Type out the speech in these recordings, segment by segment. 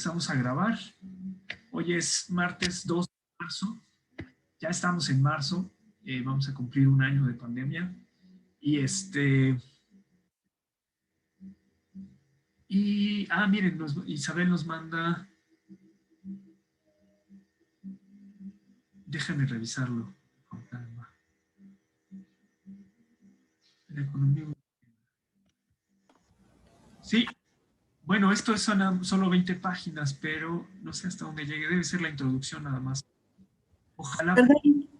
Empezamos a grabar. Hoy es martes 2 de marzo. Ya estamos en marzo. Vamos a cumplir un año de pandemia. Miren, Isabel nos manda. Déjame revisarlo con calma. La economía. Sí. Bueno, esto son solo 20 páginas, pero no sé hasta dónde llegue. Debe ser la introducción nada más. Ojalá.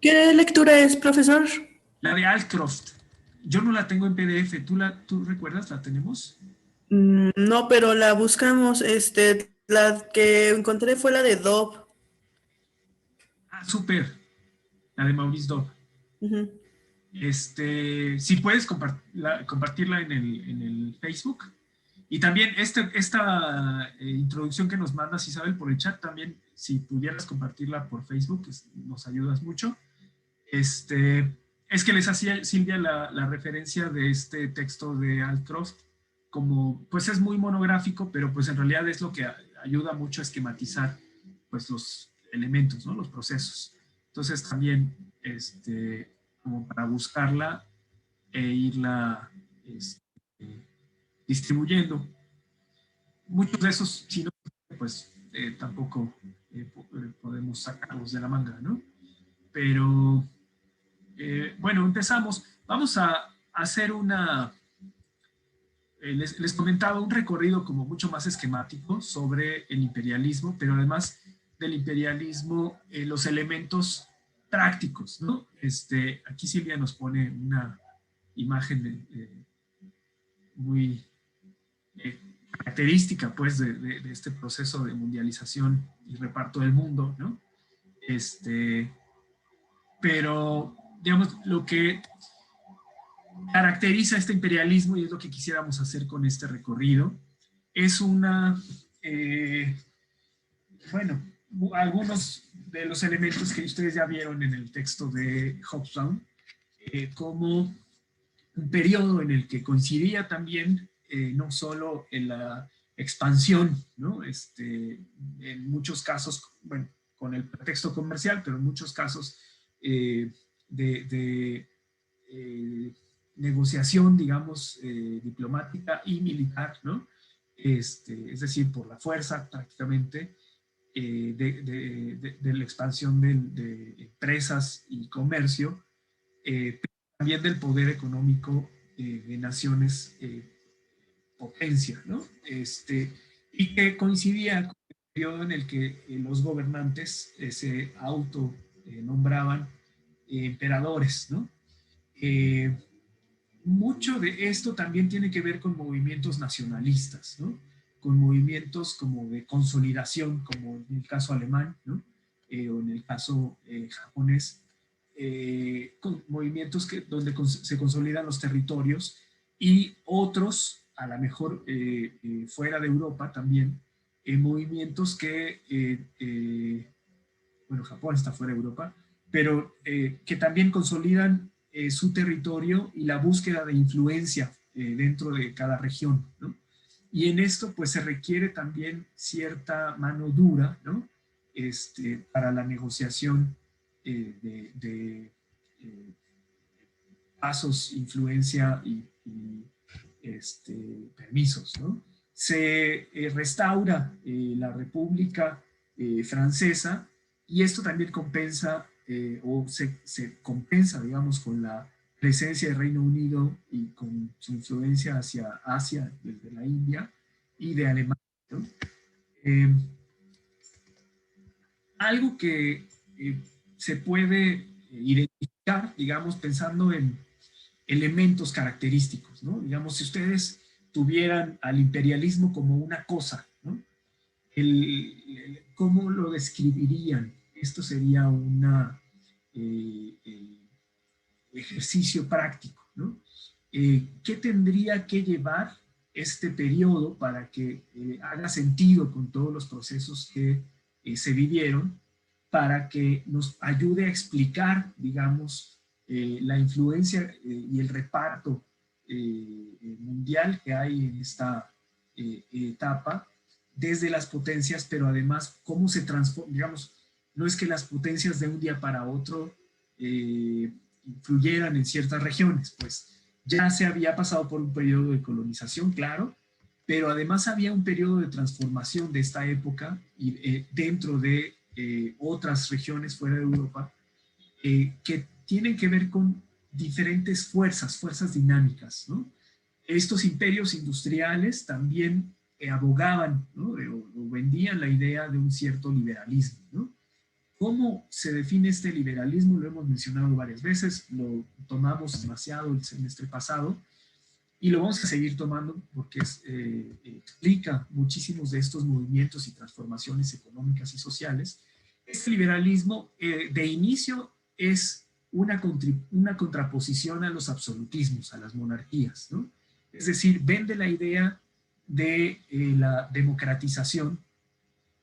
¿Qué lectura es, profesor? La de Alcroft. Yo no la tengo en PDF. ¿Tú recuerdas? ¿La tenemos? No, pero la buscamos. La que encontré fue la de Dove. Ah, súper. La de Maurice Dobb. Ujú. Si puedes compartirla en el Facebook. Y también esta introducción que nos mandas, Isabel, por el chat, también, si pudieras compartirla por Facebook, nos ayudas mucho. Es que les hacía Silvia la referencia de este texto de Alcroft, como, pues es muy monográfico, pero pues en realidad es lo que ayuda mucho a esquematizar, pues los elementos, ¿no? Los procesos. Entonces también, como para buscarla e irla distribuyendo. Muchos de esos, si no, pues tampoco podemos sacarlos de la manga, ¿no? Pero bueno, empezamos. Vamos a hacer les comentaba, un recorrido como mucho más esquemático sobre el imperialismo, pero además del imperialismo, los elementos prácticos, ¿no? Aquí Silvia nos pone una imagen muy característica, pues, de este proceso de mundialización y reparto del mundo, ¿no? Pero, digamos, lo que caracteriza este imperialismo, y es lo que quisiéramos hacer con este recorrido, es bueno, algunos de los elementos que ustedes ya vieron en el texto de Hobsbawm, como un periodo en el que coincidía también no solo en la expansión, ¿no? En muchos casos, bueno, con el pretexto comercial, pero en muchos casos de negociación, digamos, diplomática y militar, ¿no? Es decir, por la fuerza prácticamente de la expansión de empresas y comercio, pero también del poder económico de naciones potencia, ¿no? Y que coincidía con el periodo en el que los gobernantes se auto nombraban emperadores, ¿no? Eh, Mucho de esto también tiene que ver con movimientos nacionalistas, ¿no? Con movimientos como de consolidación, como en el caso alemán, ¿no? O en el caso japonés, con movimientos donde se consolidan los territorios, y otros, a lo mejor fuera de Europa también, movimientos bueno, Japón está fuera de Europa, pero que también consolidan su territorio y la búsqueda de influencia dentro de cada región, ¿no? Y en esto pues se requiere también cierta mano dura, ¿no? Para la negociación de pasos, influencia permisos, ¿no? Se restaura la República Francesa, y esto también compensa o se compensa, digamos, con la presencia del Reino Unido y con su influencia hacia Asia, desde la India y de Alemania, ¿no? Eh, Algo que se puede identificar, digamos, pensando en elementos característicos, ¿no? Digamos, si ustedes tuvieran al imperialismo como una cosa, ¿no? ¿Cómo lo describirían? Esto sería un ejercicio práctico, ¿no? ¿Qué tendría que llevar este periodo para que haga sentido con todos los procesos que se vivieron, para que nos ayude a explicar, digamos, la influencia y el reparto mundial que hay en esta etapa desde las potencias, pero además cómo se transforma, digamos, no es que las potencias de un día para otro influyeran en ciertas regiones, pues ya se había pasado por un periodo de colonización, claro, pero además había un periodo de transformación de esta época y dentro de otras regiones fuera de Europa que tienen que ver con diferentes fuerzas dinámicas, ¿no? Estos imperios industriales también abogaban, ¿no? o vendían la idea de un cierto liberalismo, ¿no? ¿Cómo se define este liberalismo? Lo hemos mencionado varias veces, lo tomamos demasiado el semestre pasado y lo vamos a seguir tomando porque explica muchísimos de estos movimientos y transformaciones económicas y sociales. Este liberalismo de inicio es una contraposición a los absolutismos, a las monarquías, ¿no? Es decir, vende la idea de la democratización,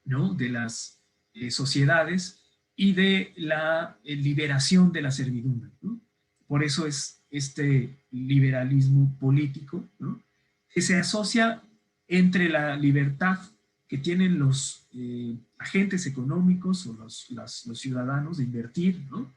¿no? De las sociedades y de la liberación de la servidumbre, ¿no? Por eso es este liberalismo político, ¿no? Que se asocia entre la libertad que tienen los agentes económicos o los ciudadanos de invertir, ¿no?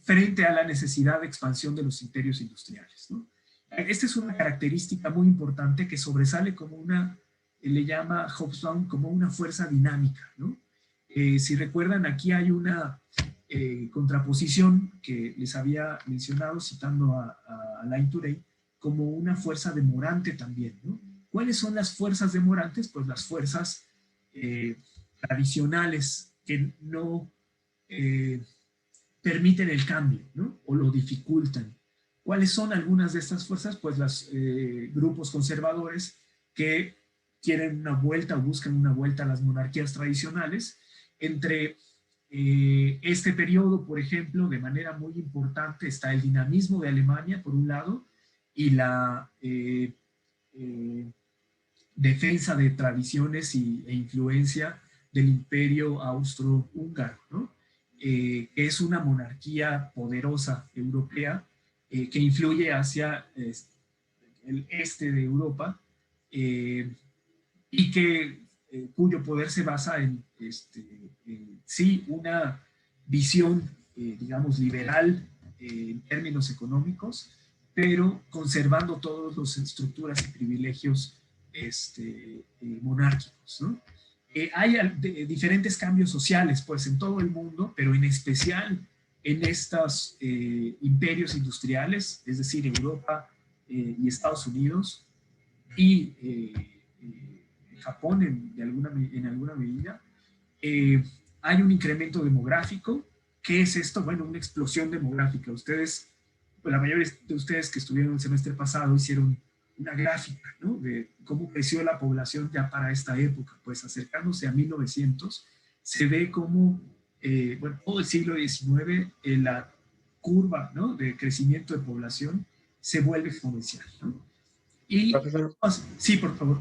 Frente a la necesidad de expansión de los imperios industriales, ¿no? Esta es una característica muy importante que sobresale como una, le llama Hobsbawm como una fuerza dinámica, ¿no? Si recuerdan, aquí hay una contraposición que les había mencionado citando a Alain Touré como una fuerza demorante también, ¿no? ¿Cuáles son las fuerzas demorantes? Pues las fuerzas tradicionales que no permiten el cambio, ¿no? O lo dificultan. ¿Cuáles son algunas de estas fuerzas? Pues los grupos conservadores que quieren una vuelta o buscan una vuelta a las monarquías tradicionales. Entre este periodo, por ejemplo, de manera muy importante está el dinamismo de Alemania, por un lado, y la defensa de tradiciones e influencia del imperio austrohúngaro, ¿no? Que es una monarquía poderosa europea que influye hacia el este de Europa y que, cuyo poder se basa sí, una visión, digamos, liberal en términos económicos, pero conservando todas las estructuras y privilegios monárquicos, ¿no? Hay diferentes cambios sociales, pues, en todo el mundo, pero en especial en estos imperios industriales, es decir, Europa y Estados Unidos y Japón en alguna medida. Hay un incremento demográfico. ¿Qué es esto? Bueno, una explosión demográfica. Ustedes, pues, la mayoría de ustedes que estuvieron el semestre pasado hicieron una gráfica, ¿no? De cómo creció la población ya para esta época. Pues acercándose a 1900, se ve como, bueno, todo el siglo XIX, la curva, ¿no? De crecimiento de población se vuelve exponencial, ¿no? Y, Profesor, sí, por favor.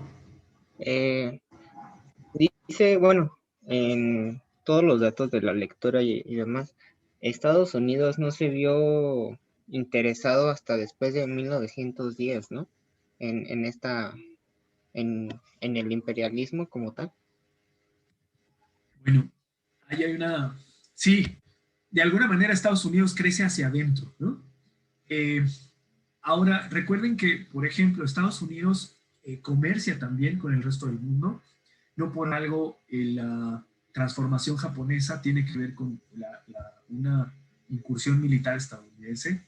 Dice, bueno, en todos los datos de la lectura y demás, Estados Unidos no se vio interesado hasta después de 1910, ¿no? En esta, en el imperialismo como tal. Bueno, ahí hay una, sí, de alguna manera Estados Unidos crece hacia adentro, ¿no? Ahora, recuerden que, por ejemplo, Estados Unidos comercia también con el resto del mundo. No por algo la transformación japonesa tiene que ver con una incursión militar estadounidense,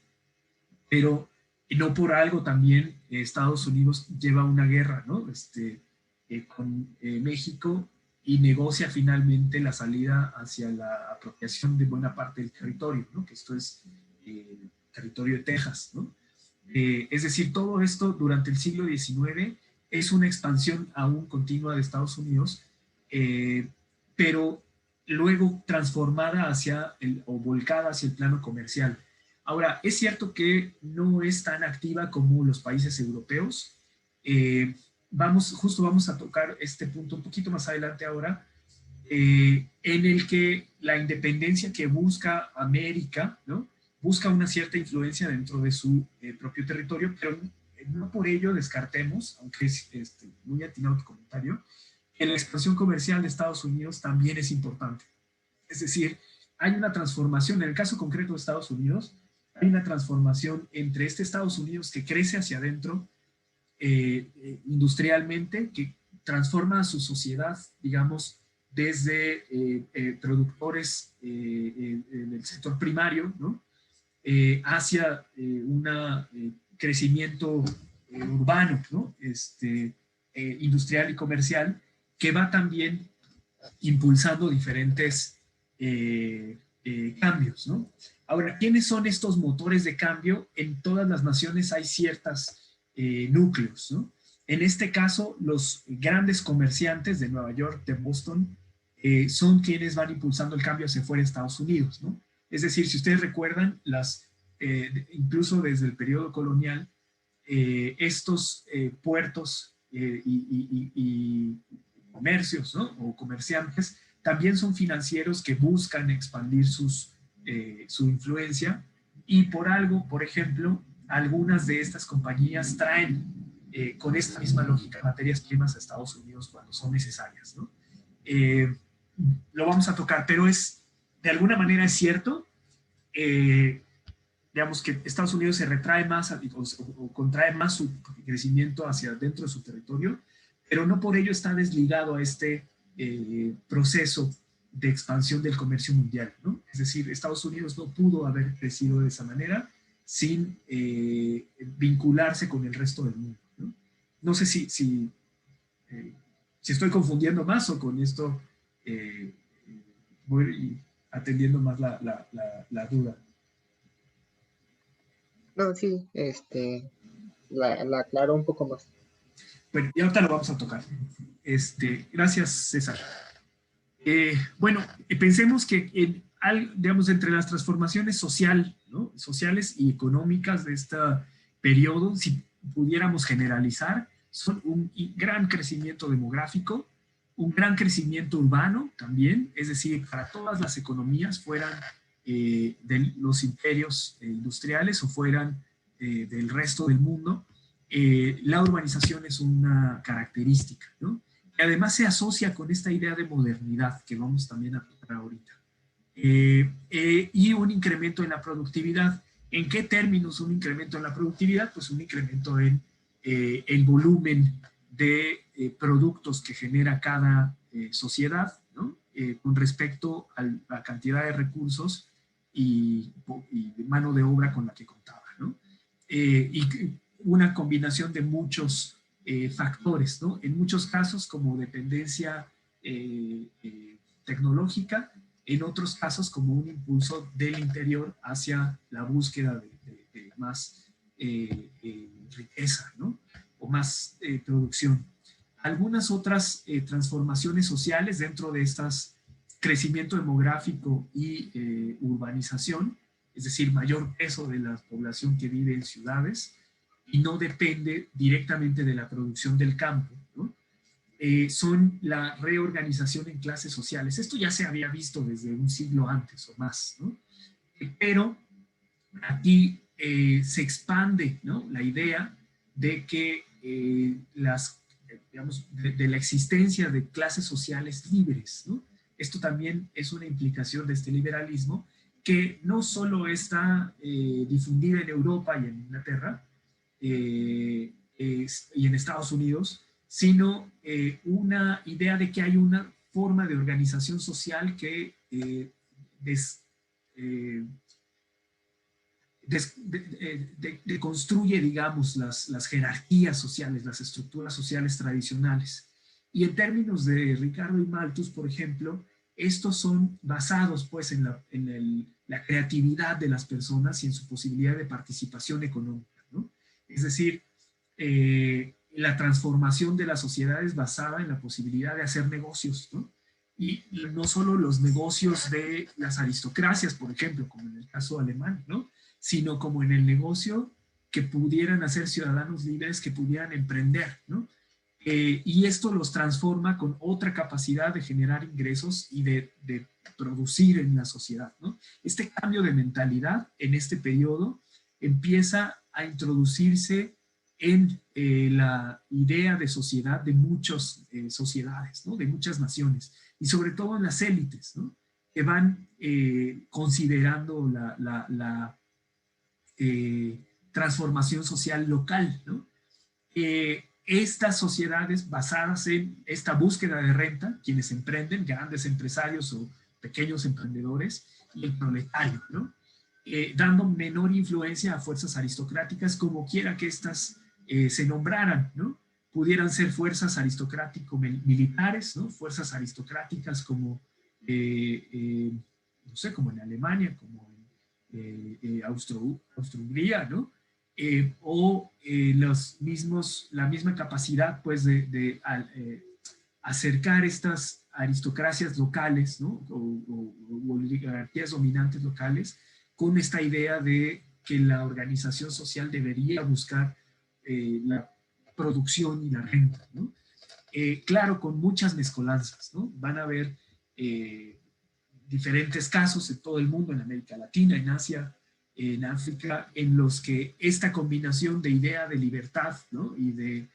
pero no por algo también Estados Unidos lleva una guerra, ¿no? Con México y negocia finalmente la salida hacia la apropiación de buena parte del territorio, ¿no? Que esto es el territorio de Texas, ¿no? Es decir, todo esto durante el siglo XIX es una expansión aún continua de Estados Unidos, pero luego transformada o volcada hacia el plano comercial. Ahora, es cierto que no es tan activa como los países europeos. Justo vamos a tocar este punto un poquito más adelante ahora, en el que la independencia que busca América, ¿no? Busca una cierta influencia dentro de su propio territorio, pero no por ello descartemos, aunque es muy atinado tu comentario, que la expansión comercial de Estados Unidos también es importante. Es decir, hay una transformación, en el caso concreto de Estados Unidos, hay una transformación entre este Estados Unidos que crece hacia adentro industrialmente, que transforma su sociedad, digamos, desde productores del sector primario, ¿no? Hacia un crecimiento urbano, ¿no? Industrial y comercial, que va también impulsando diferentes cambios, ¿no? Ahora, ¿quiénes son estos motores de cambio? En todas las naciones hay ciertos núcleos, ¿no? En este caso, los grandes comerciantes de Nueva York, de Boston, son quienes van impulsando el cambio hacia fuera de Estados Unidos, ¿no? Es decir, si ustedes recuerdan, incluso desde el periodo colonial, estos puertos y comercios, ¿no? O comerciantes también son financieros que buscan expandir su influencia, y por algo, por ejemplo, algunas de estas compañías traen con esta misma lógica materias primas a Estados Unidos cuando son necesarias, ¿no? Lo vamos a tocar, pero de alguna manera es cierto, digamos que Estados Unidos se retrae más o contrae más su crecimiento hacia dentro de su territorio, pero no por ello está desligado a este proceso de expansión del comercio mundial, ¿no? Es decir, Estados Unidos no pudo haber crecido de esa manera sin vincularse con el resto del mundo, ¿no? No sé si estoy confundiendo más o con esto voy atendiendo más la duda. No, sí, la aclaro un poco más. Bueno, y ahorita lo vamos a tocar. Gracias, César. Bueno, pensemos que digamos, entre las transformaciones sociales y económicas de este periodo, si pudiéramos generalizar, son un gran crecimiento demográfico, un gran crecimiento urbano también, es decir, para todas las economías, fueran de los imperios industriales o fueran del resto del mundo, la urbanización es una característica, ¿no? Y además se asocia con esta idea de modernidad que vamos también a tocar ahorita. Y un incremento en la productividad. ¿En qué términos un incremento en la productividad? Pues un incremento en el volumen de productos que genera cada sociedad, ¿no? Con respecto a la cantidad de recursos y de mano de obra con la que contaba, ¿no? Y una combinación de muchos factores, ¿no? En muchos casos como dependencia tecnológica, en otros casos como un impulso del interior hacia la búsqueda de más riqueza, ¿no? O más producción. Algunas otras transformaciones sociales dentro de estas crecimiento demográfico y urbanización, es decir, mayor peso de la población que vive en ciudades y no depende directamente de la producción del campo, ¿no? Son la reorganización en clases sociales. Esto ya se había visto desde un siglo antes o más, ¿no? Pero aquí se expande, ¿no? La idea de que digamos, de la existencia de clases sociales libres, ¿no? Esto también es una implicación de este liberalismo que no solo está difundida en Europa y en Inglaterra y en Estados Unidos, sino una idea de que hay una forma de organización social que construye, digamos, las jerarquías sociales, las estructuras sociales tradicionales. Y en términos de Ricardo y Malthus, por ejemplo, estos son basados pues en la creatividad de las personas y en su posibilidad de participación económica, ¿no? Es decir, la transformación de las sociedades basada en la posibilidad de hacer negocios, ¿no? Y no solo los negocios de las aristocracias, por ejemplo, como en el caso alemán, ¿no? Sino como en el negocio que pudieran hacer ciudadanos libres, que pudieran emprender, ¿no? Y esto los transforma con otra capacidad de generar ingresos y de producir en la sociedad, ¿no? Este cambio de mentalidad en este periodo empieza a introducirse en la idea de sociedad de muchas sociedades, ¿no? De muchas naciones, y sobre todo en las élites, ¿no? Que van considerando la transformación social local, ¿no? Estas sociedades basadas en esta búsqueda de renta, quienes emprenden, grandes empresarios o pequeños emprendedores, y el proletario, ¿no? Dando menor influencia a fuerzas aristocráticas, como quiera que éstas se nombraran, ¿no? Pudieran ser fuerzas aristocrático-militares, ¿no? Fuerzas aristocráticas como, no sé, como en Alemania, como en Austro-Hungría, ¿no? La misma capacidad, pues, de acercar estas aristocracias locales, ¿no? O oligarquías dominantes locales, con esta idea de que la organización social debería buscar la producción y la renta, ¿no? Claro, con muchas mezcolanzas, ¿no? Van a haber diferentes casos en todo el mundo, en América Latina, en Asia, en África, en los que esta combinación de idea de libertad, ¿no? Y de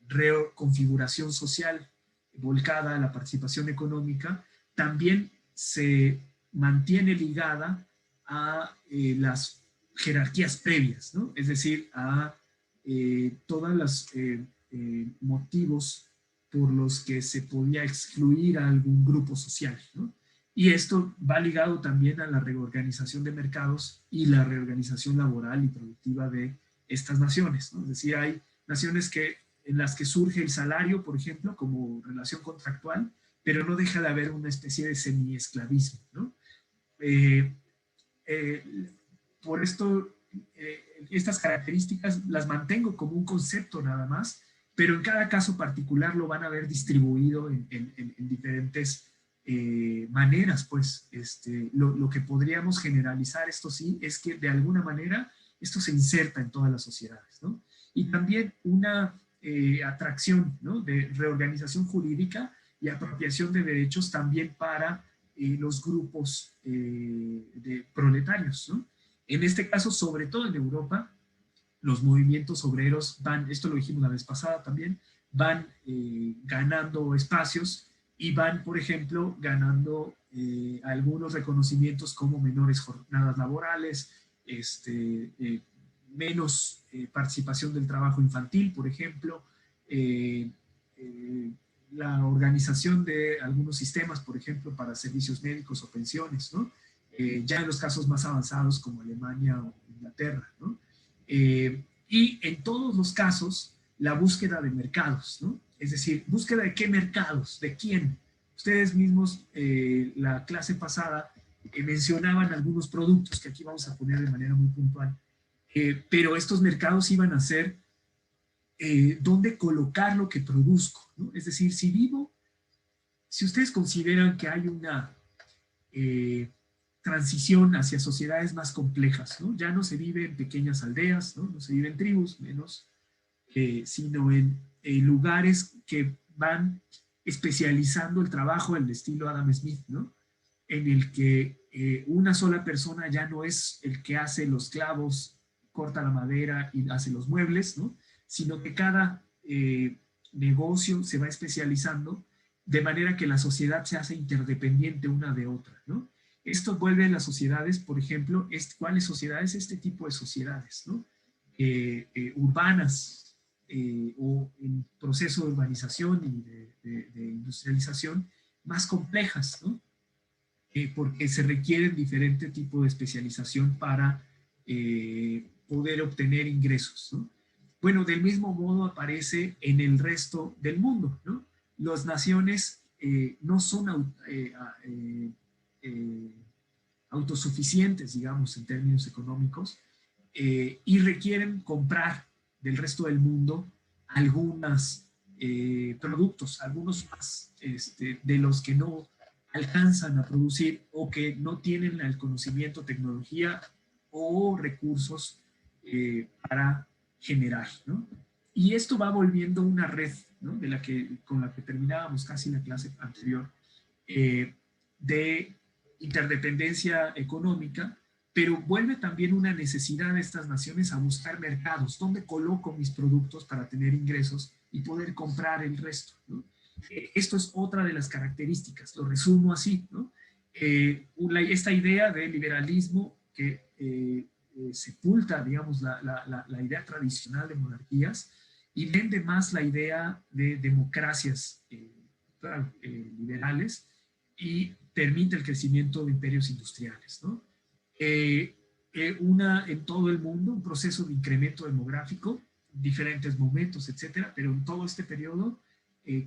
reconfiguración social volcada a la participación económica, también se mantiene ligada a las jerarquías previas, ¿no? Es decir, a todos los motivos por los que se podía excluir a algún grupo social, ¿no? Y esto va ligado también a la reorganización de mercados y la reorganización laboral y productiva de estas naciones, ¿no? Es decir, hay naciones en las que surge el salario, por ejemplo, como relación contractual, pero no deja de haber una especie de semi-esclavismo, ¿no? Eh, eh, por esto, estas características las mantengo como un concepto nada más, pero en cada caso particular lo van a ver distribuido en diferentes maneras, pues. Lo que podríamos generalizar, esto sí, es que de alguna manera esto se inserta en todas las sociedades, ¿no? Y también una atracción, ¿no? De reorganización jurídica y apropiación de derechos también para los grupos de proletarios, ¿no? En este caso, sobre todo en Europa, los movimientos obreros van, esto lo dijimos la vez pasada también, van ganando espacios y van, por ejemplo, ganando algunos reconocimientos como menores jornadas laborales, menos participación del trabajo infantil, por ejemplo, eh, eh, la organización de algunos sistemas, por ejemplo, para servicios médicos o pensiones, ¿no? Ya en los casos más avanzados como Alemania o Inglaterra, ¿no? Y en todos los casos, la búsqueda de mercados, ¿no? Es decir, búsqueda de qué mercados, de quién. Ustedes mismos, la clase pasada, mencionaban algunos productos que aquí vamos a poner de manera muy puntual, pero estos mercados iban a ser dónde colocar lo que produzco, ¿no? Es decir, si ustedes consideran que hay una transición hacia sociedades más complejas, ¿no? Ya no se vive en pequeñas aldeas, ¿no? No se vive en tribus, menos, sino en lugares que van especializando el trabajo del estilo Adam Smith, ¿no? En el que una sola persona ya no es el que hace los clavos, corta la madera y hace los muebles, ¿no? Sino que cada negocio se va especializando de manera que la sociedad se hace interdependiente una de otra, ¿no? Esto vuelve a las sociedades, por ejemplo, ¿cuáles sociedades? Este tipo de sociedades, ¿no? Urbanas o en proceso de urbanización y de industrialización más complejas, ¿no? Porque se requieren diferente tipo de especialización para poder obtener ingresos, ¿no? Bueno, del mismo modo aparece en el resto del mundo, ¿no? Las naciones no son autosuficientes, digamos, en términos económicos, y requieren comprar del resto del mundo algunos productos, algunos más de los que no alcanzan a producir o que no tienen el conocimiento, tecnología o recursos para generar, ¿no? Y esto va volviendo una red, ¿no? Con la que terminábamos casi la clase anterior, de interdependencia económica pero vuelve también una necesidad de estas naciones a buscar mercados, dónde coloco mis productos para tener ingresos y poder comprar el resto, ¿no? Esto es otra de las características, lo resumo así, ¿no? Esta idea de liberalismo que sepulta, digamos, la idea tradicional de monarquías y vende más la idea de democracias liberales y permite el crecimiento de imperios industriales, ¿no? En todo el mundo, un proceso de incremento demográfico, diferentes momentos, etcétera, pero en todo este periodo,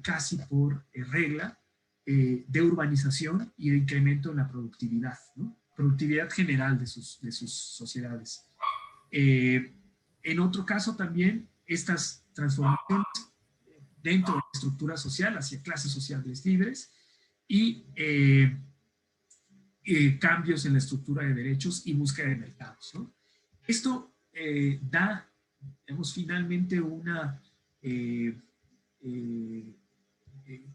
casi por regla, de urbanización y de incremento en la productividad, ¿no? Productividad general de sus sociedades. En otro caso también, estas transformaciones dentro de la estructura social hacia clases sociales libres y cambios en la estructura de derechos y búsqueda de mercados, ¿no? Esto da, digamos, finalmente una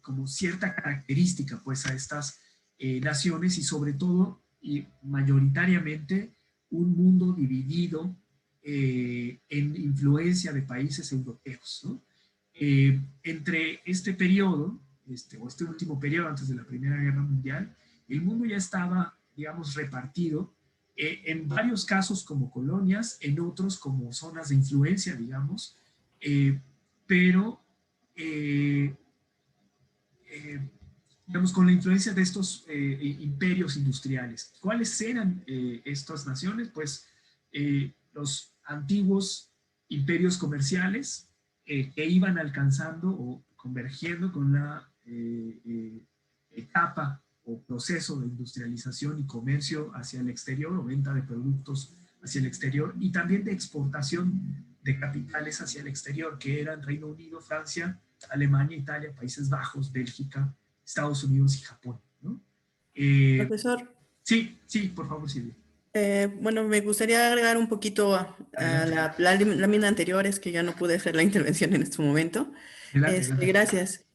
como cierta característica pues a estas naciones y sobre todo y mayoritariamente un mundo dividido en influencia de países europeos, ¿no? Entre este periodo, o este último periodo antes de la Primera Guerra Mundial, el mundo ya estaba, digamos, repartido en varios casos como colonias, en otros como zonas de influencia, digamos, pero digamos, con la influencia de estos imperios industriales. ¿Cuáles eran estas naciones? Pues los antiguos imperios comerciales que iban alcanzando o convergiendo con la etapa o proceso de industrialización y comercio hacia el exterior o venta de productos hacia el exterior y también de exportación de capitales hacia el exterior, que eran Reino Unido, Francia, Alemania, Italia, Países Bajos, Bélgica, Estados Unidos y Japón, ¿no? Profesor. Sí, por favor, Silvia. Bueno, me gustaría agregar un poquito a la lámina anterior, es que ya no pude hacer la intervención en este momento. Gracias.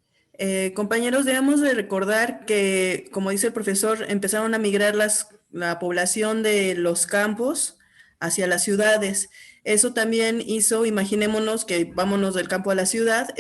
Compañeros, debemos de recordar que, como dice el profesor, empezaron a migrar la población de los campos hacia las ciudades. Eso también hizo, imaginémonos que vámonos del campo a la ciudad,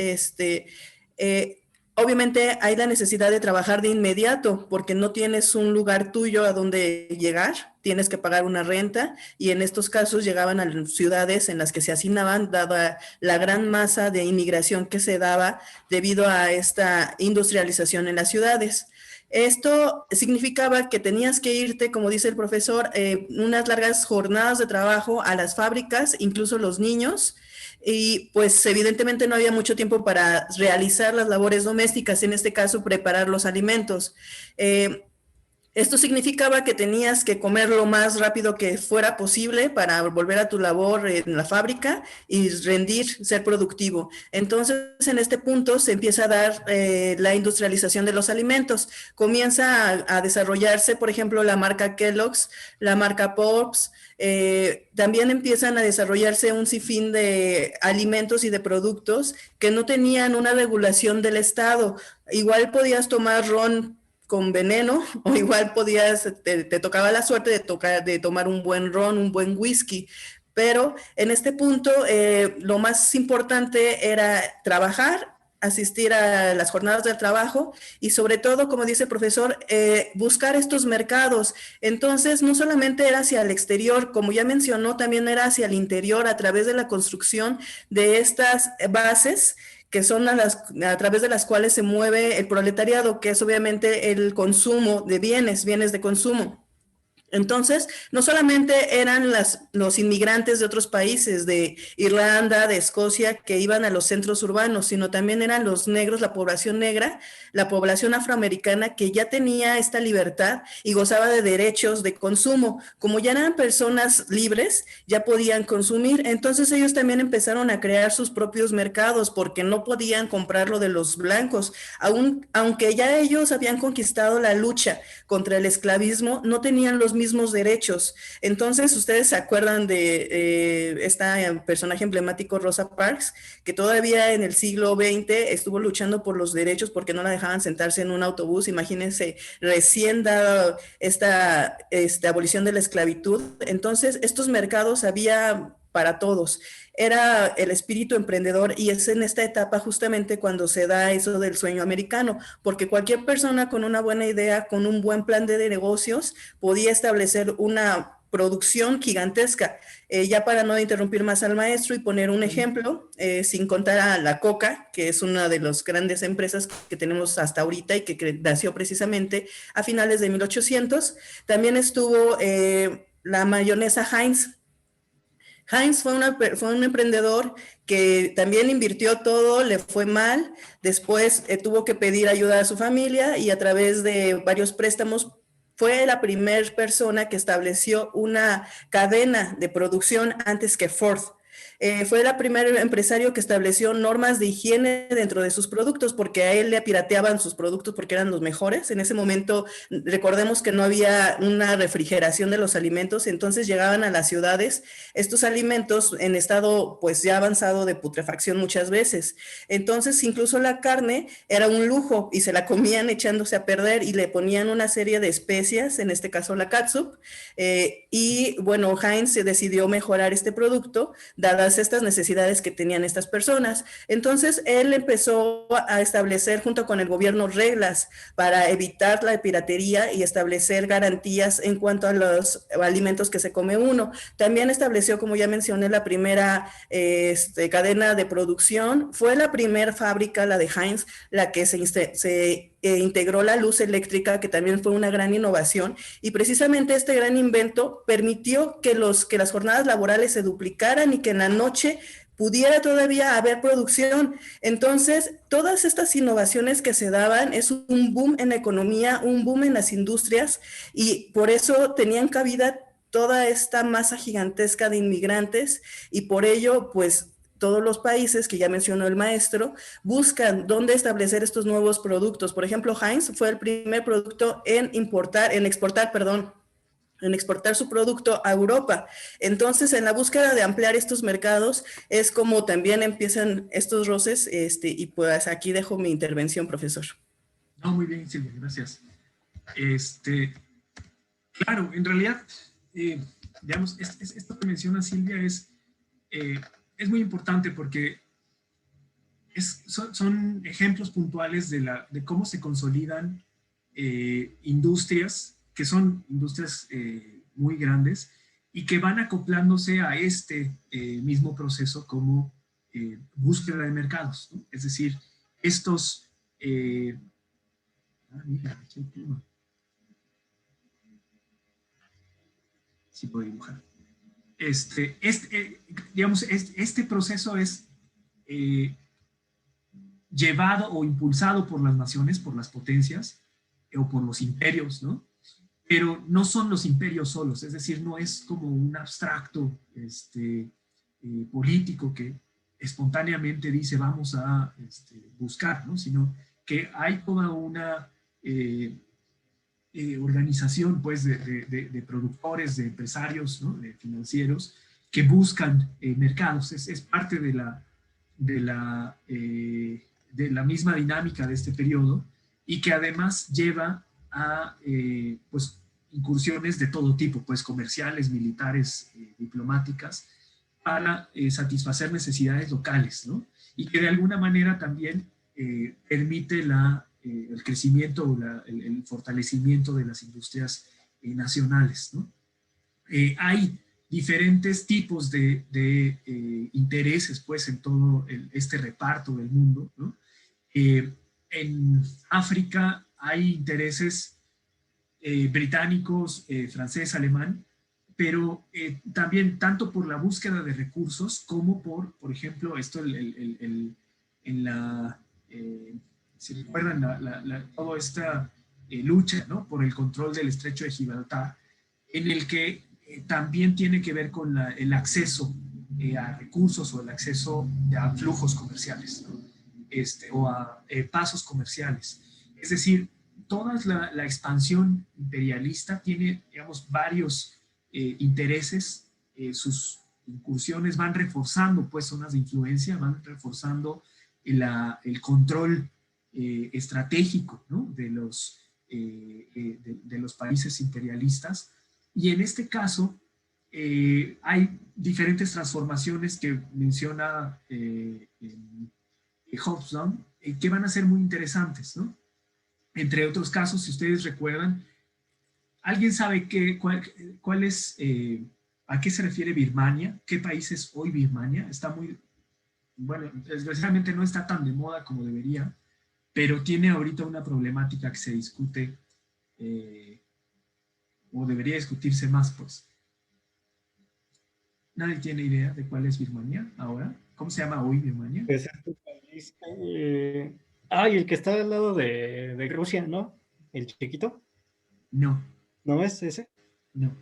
obviamente hay la necesidad de trabajar de inmediato porque no tienes un lugar tuyo a donde llegar, tienes que pagar una renta y en estos casos llegaban a las ciudades en las que se hacinaban dada la gran masa de inmigración que se daba debido a esta industrialización en las ciudades. Esto significaba que tenías que irte, como dice el profesor, unas largas jornadas de trabajo a las fábricas, incluso los niños, y pues evidentemente no había mucho tiempo para realizar las labores domésticas, en este caso preparar los alimentos. Esto significaba que tenías que comer lo más rápido que fuera posible para volver a tu labor en la fábrica y rendir, ser productivo. Entonces, en este punto se empieza a dar la industrialización de los alimentos. Comienza a desarrollarse, por ejemplo, la marca Kellogg's, la marca Pops. También empiezan a desarrollarse un sinfín de alimentos y de productos que no tenían una regulación del Estado. Igual podías tomar ron con veneno, o igual te tocaba la suerte de tomar un buen ron, un buen whisky, pero en este punto lo más importante era trabajar, asistir a las jornadas de trabajo y sobre todo, como dice el profesor, buscar estos mercados. Entonces, no solamente era hacia el exterior, como ya mencionó, también era hacia el interior a través de la construcción de estas bases que son a través de las cuales se mueve el proletariado, que es obviamente el consumo de bienes de consumo. Entonces, no solamente eran los inmigrantes de otros países, de Irlanda, de Escocia, que iban a los centros urbanos, sino también eran los negros, la población negra, la población afroamericana, que ya tenía esta libertad y gozaba de derechos de consumo. Como ya eran personas libres, ya podían consumir. Entonces, ellos también empezaron a crear sus propios mercados porque no podían comprarlo de los blancos. Aunque ya ellos habían conquistado la lucha contra el esclavismo, no tenían los mismos mismos derechos. Entonces, ustedes se acuerdan de este personaje emblemático Rosa Parks, que todavía en el siglo XX estuvo luchando por los derechos porque no la dejaban sentarse en un autobús. Imagínense, recién dada esta abolición de la esclavitud. Entonces, estos mercados había para todos. Era el espíritu emprendedor y es en esta etapa justamente cuando se da eso del sueño americano, porque cualquier persona con una buena idea, con un buen plan de negocios, podía establecer una producción gigantesca. Ya para no interrumpir más al maestro y poner un ejemplo, sin contar a la Coca, que es una de las grandes empresas que tenemos hasta ahorita y que nació precisamente a finales de 1800, también estuvo la mayonesa Heinz. Heinz fue un emprendedor que también invirtió todo, le fue mal, después tuvo que pedir ayuda a su familia y a través de varios préstamos fue la primera persona que estableció una cadena de producción antes que Ford. Fue el primer empresario que estableció normas de higiene dentro de sus productos, porque a él le pirateaban sus productos porque eran los mejores. En ese momento, recordemos que no había una refrigeración de los alimentos, entonces llegaban a las ciudades estos alimentos en estado pues ya avanzado de putrefacción muchas veces. Entonces, incluso la carne era un lujo y se la comían echándose a perder y le ponían una serie de especias, en este caso la catsup, y bueno, Heinz se decidió mejorar este producto, dadas estas necesidades que tenían estas personas. Entonces, él empezó a establecer junto con el gobierno reglas para evitar la piratería y establecer garantías en cuanto a los alimentos que se come uno. También estableció, como ya mencioné, la primera cadena de producción. Fue la primera fábrica, la de Heinz, la que se integró la luz eléctrica, que también fue una gran innovación, y precisamente este gran invento permitió que las jornadas laborales se duplicaran y que en la noche pudiera todavía haber producción. Entonces, todas estas innovaciones que se daban es un boom en la economía, un boom en las industrias, y por eso tenían cabida toda esta masa gigantesca de inmigrantes, y por ello, pues, todos los países que ya mencionó el maestro buscan dónde establecer estos nuevos productos. Por ejemplo, Heinz fue el primer producto en exportar su producto a Europa. Entonces, en la búsqueda de ampliar estos mercados, es como también empiezan estos roces, y pues aquí dejo mi intervención, profesor. No, muy bien, Silvia, gracias. Claro, en realidad, digamos, esto que menciona Silvia es muy importante porque son ejemplos puntuales de cómo se consolidan industrias, que son industrias muy grandes y que van acoplándose a este mismo proceso como búsqueda de mercados, ¿no? Es decir, estos... mira, aquí hay pluma. Sí puedo dibujar. Digamos, este proceso es llevado o impulsado por las naciones, por las potencias o por los imperios, ¿no? Pero no son los imperios solos, es decir, no es como un abstracto político que espontáneamente dice vamos a buscar, ¿no? Sino que hay toda una organización pues, de productores, de empresarios, ¿no? De financieros, que buscan mercados. Es parte de la misma dinámica de este periodo y que además lleva a pues, incursiones de todo tipo, pues comerciales, militares, diplomáticas, para satisfacer necesidades locales, ¿no? Y que de alguna manera también permite el crecimiento o el fortalecimiento de las industrias nacionales, ¿no? Hay diferentes tipos de intereses pues, en todo este reparto del mundo, ¿no? En África hay intereses británicos, francés, alemán, pero también tanto por la búsqueda de recursos como por ejemplo, esto en la... si recuerdan toda esta lucha, ¿no? Por el control del estrecho de Gibraltar, en el que también tiene que ver con el acceso a recursos o el acceso a flujos comerciales, ¿no? O a pasos comerciales. Es decir, toda la expansión imperialista tiene, digamos, varios intereses, sus incursiones van reforzando pues zonas de influencia, van reforzando el control estratégico, ¿no? De los países imperialistas. Y en este caso hay diferentes transformaciones que menciona Hobsbawm, que van a ser muy interesantes, ¿no? Entre otros casos, si ustedes recuerdan, ¿alguien sabe cuál es, a qué se refiere Birmania? ¿Qué país es hoy Birmania? Está muy, bueno, desgraciadamente no está tan de moda como debería, pero tiene ahorita una problemática que se discute, o debería discutirse más, pues. ¿Nadie tiene idea de cuál es Birmania ahora? ¿Cómo se llama hoy Birmania? Es este país. Y el que está al lado de Rusia, ¿no? El chiquito. No, ¿No es ese? no.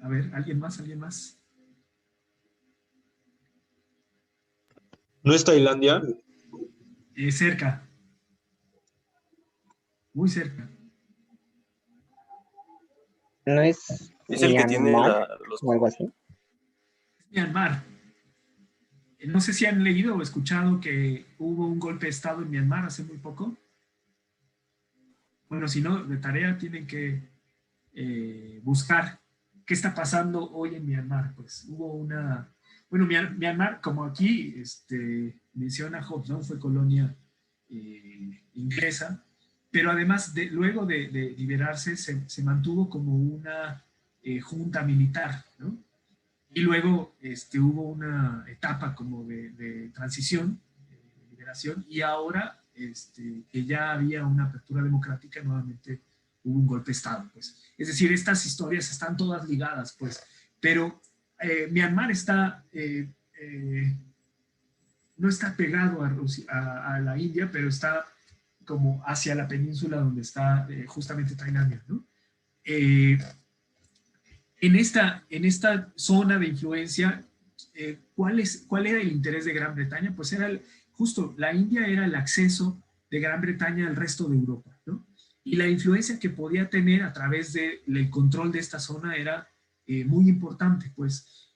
A ver, ¿alguien más? ¿Alguien más? ¿No es Tailandia? Cerca, muy cerca. ¿No es Es el que tiene Myanmar los... o algo así? Myanmar. No sé si han leído o escuchado que hubo un golpe de Estado en Myanmar hace muy poco. Bueno, si no, de tarea tienen que buscar qué está pasando hoy en Myanmar. Pues hubo una... Bueno, Myanmar, como aquí menciona Hobbes, ¿no? Fue colonia inglesa, pero además luego de liberarse se mantuvo como una junta militar, ¿no? Y luego hubo una etapa como de transición, de liberación, y ahora que ya había una apertura democrática, nuevamente hubo un golpe de Estado. Pues. Es decir, estas historias están todas ligadas, pues, pero Myanmar no está pegado a, Rusia, a la India, pero está como hacia la península donde está justamente Tailandia, ¿no? En esta zona de influencia, ¿cuál era el interés de Gran Bretaña? Pues era justo, la India era el acceso de Gran Bretaña al resto de Europa, ¿no? Y la influencia que podía tener a través del control de esta zona era muy importante, pues.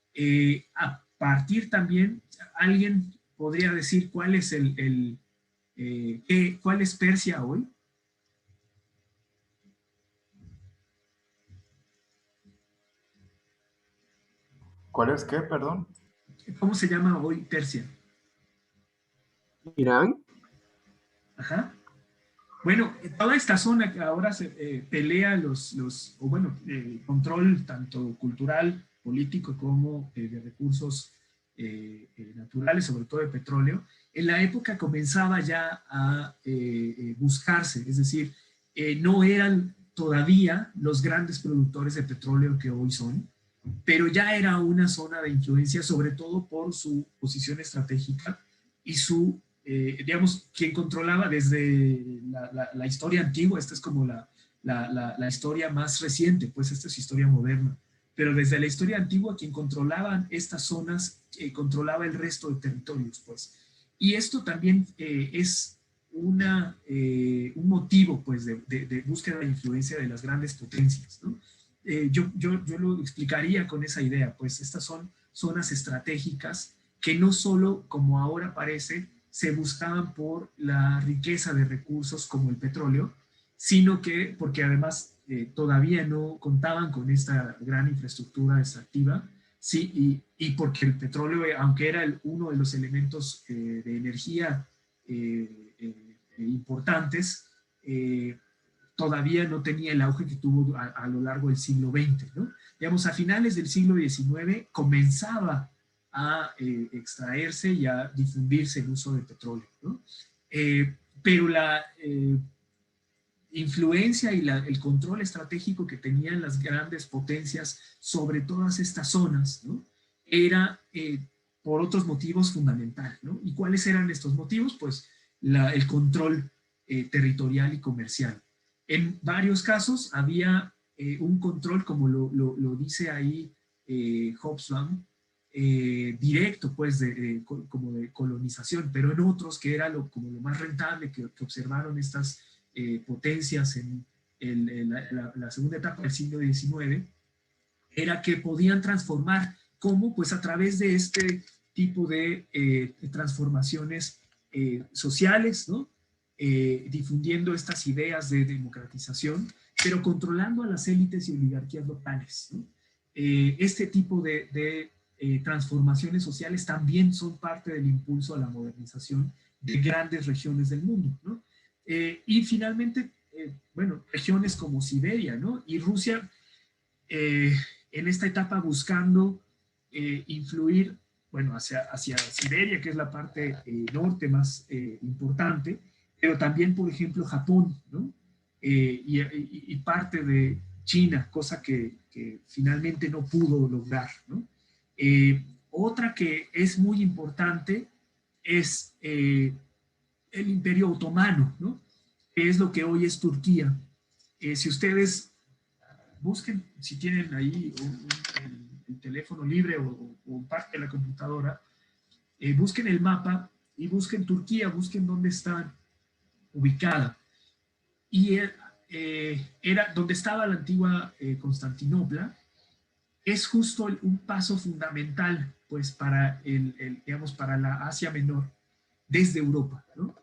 A partir también, alguien podría decir cuál es cuál es Persia hoy. ¿Cuál es qué, perdón? ¿Cómo se llama hoy Persia? ¿Irán? Ajá. Bueno, toda esta zona que ahora se pelea control tanto cultural, político, como de recursos naturales, sobre todo de petróleo, en la época comenzaba ya a buscarse, es decir, no eran todavía los grandes productores de petróleo que hoy son, pero ya era una zona de influencia, sobre todo por su posición estratégica y su digamos, quien controlaba desde la historia antigua, esta es como la historia más reciente, pues esta es historia moderna, pero desde la historia antigua quien controlaba estas zonas, controlaba el resto de territorios, pues. Y esto también es un motivo, pues, de búsqueda de influencia de las grandes potencias, ¿no? Yo lo explicaría con esa idea, pues estas son zonas estratégicas que no solo, como ahora parece, se buscaban por la riqueza de recursos como el petróleo, sino que porque además todavía no contaban con esta gran infraestructura extractiva, sí, y porque el petróleo, aunque era uno de los elementos de energía importantes, todavía no tenía el auge que tuvo a lo largo del siglo XX, ¿no? Digamos, a finales del siglo XIX comenzaba a extraerse y a difundirse el uso de petróleo, ¿no? Pero la influencia y el control estratégico que tenían las grandes potencias sobre todas estas zonas, ¿no? Era por otros motivos fundamental, ¿no? ¿Y cuáles eran estos motivos? Pues el control territorial y comercial. En varios casos había un control, como lo dice ahí Hobsbawm, directo, pues, como de colonización, pero en otros que era como lo más rentable que observaron estas potencias en la segunda etapa del siglo XIX, era que podían transformar. ¿Cómo? Pues a través de este tipo de transformaciones sociales, ¿no? Difundiendo estas ideas de democratización, pero controlando a las élites y oligarquías locales, ¿no? Este tipo de transformaciones sociales también son parte del impulso a la modernización de grandes regiones del mundo, ¿no? Y finalmente, bueno, regiones como Siberia, ¿no? Y Rusia, en esta etapa buscando influir, bueno, hacia Siberia, que es la parte norte más importante, pero también, por ejemplo, Japón, ¿no? Y parte de China, cosa que finalmente no pudo lograr, ¿no? Otra que es muy importante es el Imperio Otomano, ¿no? Que es lo que hoy es Turquía. Si ustedes busquen, si tienen ahí el teléfono libre o parte de la computadora, busquen el mapa y busquen Turquía, busquen dónde está ubicada. Y era donde estaba la antigua Constantinopla. Es justo un paso fundamental, pues, para digamos, para la Asia Menor desde Europa, ¿no?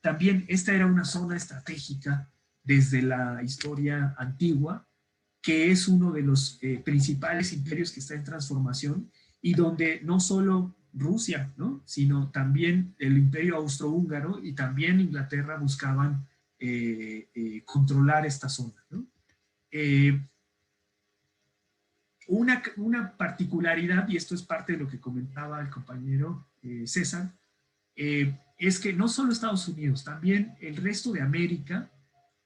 También esta era una zona estratégica desde la historia antigua, que es uno de los principales imperios que está en transformación y donde no solo Rusia, ¿no? Sino también el imperio austrohúngaro y también Inglaterra buscaban controlar esta zona, ¿no? Una particularidad, y esto es parte de lo que comentaba el compañero César, es que no solo Estados Unidos, también el resto de América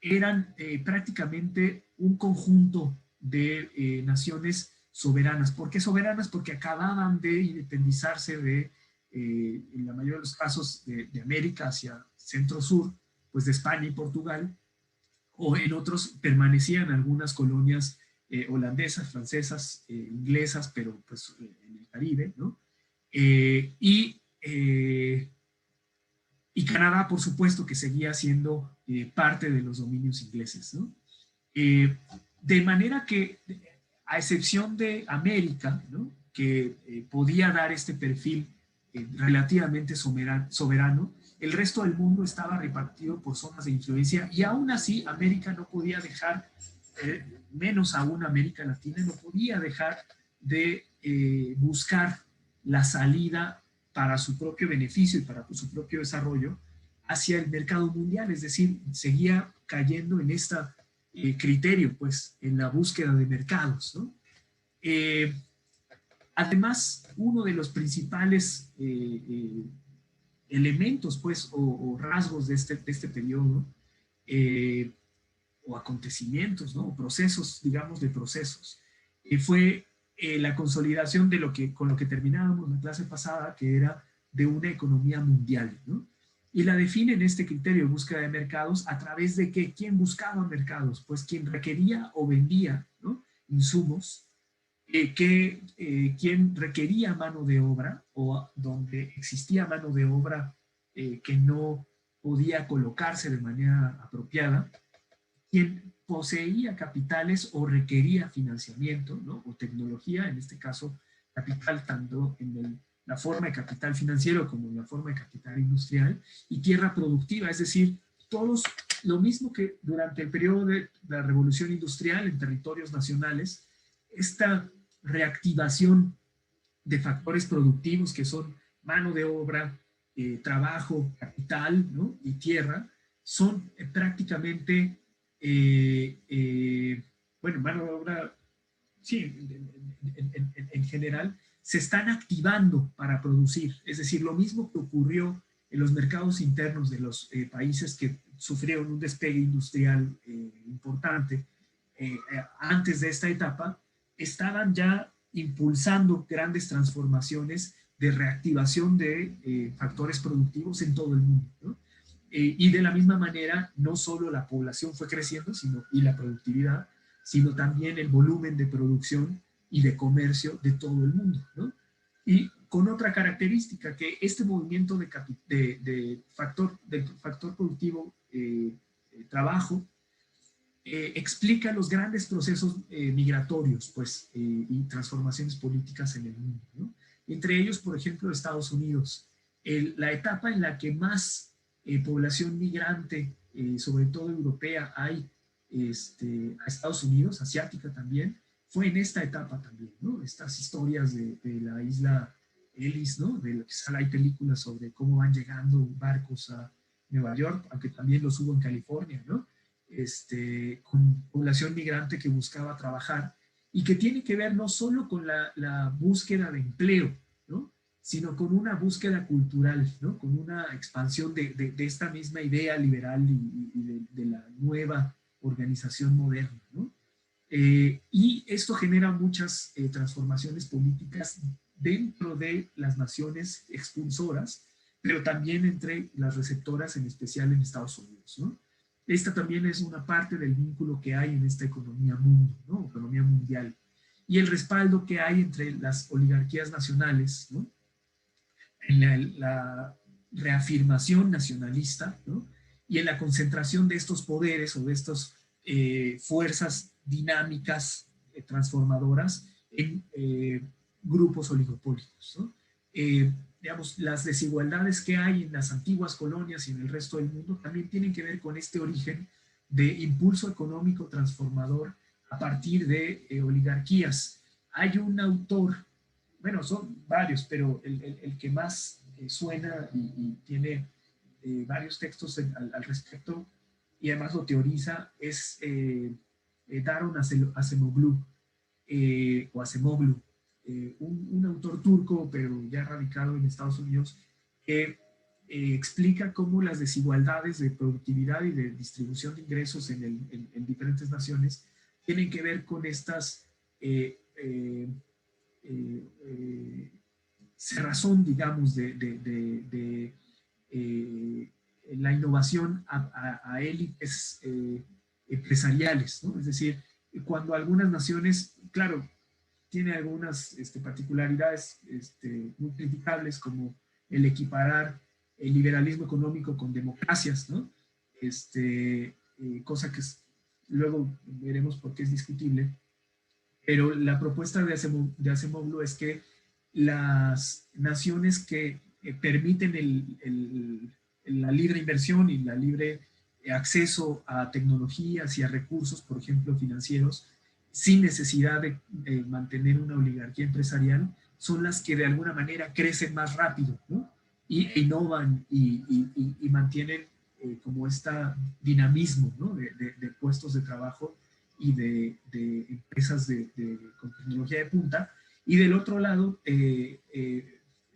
eran prácticamente un conjunto de naciones soberanas. ¿Por qué soberanas? Porque acababan de independizarse en la mayoría de los casos, de América hacia centro-sur, pues de España y Portugal, o en otros permanecían algunas colonias holandesas, francesas, inglesas, pero pues en el Caribe, ¿no? Y Canadá, por supuesto, que seguía siendo parte de los dominios ingleses, ¿no? De manera que, a excepción de América, ¿no? Que podía dar este perfil relativamente soberano, el resto del mundo estaba repartido por zonas de influencia y aún así América no podía dejar, menos aún América Latina, no podía dejar de buscar la salida para su propio beneficio y para su propio desarrollo hacia el mercado mundial, es decir, seguía cayendo en este criterio, pues, en la búsqueda de mercados, ¿no? Además, uno de los principales elementos, pues, o rasgos de este periodo, o acontecimientos, ¿no? O procesos, digamos, de procesos, fue la consolidación de con lo que terminábamos la clase pasada, que era de una economía mundial, ¿no? Y la define en este criterio de búsqueda de mercados a través de que ¿quién buscaba mercados? Pues quien requería o vendía, ¿no? Insumos, quien requería mano de obra o donde existía mano de obra que no podía colocarse de manera apropiada, quien poseía capitales o requería financiamiento, ¿no? O tecnología, en este caso capital tanto en la forma de capital financiero como en la forma de capital industrial, y tierra productiva, es decir, todos lo mismo que durante el periodo de la revolución industrial en territorios nacionales, esta reactivación de factores productivos que son mano de obra, trabajo, capital, ¿no? Y tierra, son prácticamente, bueno, mano de obra, sí, en general, se están activando para producir. Es decir, lo mismo que ocurrió en los mercados internos de los países que sufrieron un despegue industrial importante antes de esta etapa, estaban ya impulsando grandes transformaciones de reactivación de factores productivos en todo el mundo, ¿no? Y de la misma manera, no solo la población fue creciendo y la productividad, sino también el volumen de producción y de comercio de todo el mundo, ¿no? Y con otra característica, que este movimiento de factor productivo, trabajo, explica los grandes procesos migratorios, pues, y transformaciones políticas en el mundo, ¿no? Entre ellos, por ejemplo, Estados Unidos. La etapa en la que más población migrante, sobre todo europea, hay a Estados Unidos, asiática también, fue en esta etapa también, ¿no? Estas historias de la isla Ellis, ¿no? De lo que sale, hay películas sobre cómo van llegando barcos a Nueva York, aunque también los hubo en California, ¿no? Con población migrante que buscaba trabajar y que tiene que ver no solo con la búsqueda de empleo, ¿no? Sino con una búsqueda cultural, ¿no? Con una expansión de esta misma idea liberal y de la nueva organización moderna, ¿no? Y esto genera muchas transformaciones políticas dentro de las naciones expulsoras, pero también entre las receptoras, en especial en Estados Unidos, ¿no? Esta también es una parte del vínculo que hay en esta economía mundo, ¿no? Economía mundial. Y el respaldo que hay entre las oligarquías nacionales, ¿no? En la reafirmación nacionalista, ¿no? Y en la concentración de estos poderes o de estas fuerzas dinámicas transformadoras en grupos oligopólicos, ¿no? Digamos, las desigualdades que hay en las antiguas colonias y en el resto del mundo también tienen que ver con este origen de impulso económico transformador a partir de oligarquías. Hay un autor, bueno, son varios, pero el que más suena y tiene varios textos al respecto y además lo teoriza es Daron Acemoglu, o Acemoglu, un autor turco, pero ya radicado en Estados Unidos, que explica cómo las desigualdades de productividad y de distribución de ingresos en diferentes naciones tienen que ver con estas cerrazón, digamos, de la innovación a élites empresariales, ¿no? Es decir, cuando algunas naciones, claro, tiene algunas particularidades muy criticables, como el equiparar el liberalismo económico con democracias, ¿no? Cosa que luego veremos por qué es discutible, pero la propuesta de Acemoglu es que las naciones que permiten la libre inversión y la libre acceso a tecnologías y a recursos, por ejemplo, financieros, sin necesidad de mantener una oligarquía empresarial, son las que de alguna manera crecen más rápido, ¿no? Y innovan y mantienen como este dinamismo, ¿no? de puestos de trabajo y de empresas con tecnología de punta. Y del otro lado,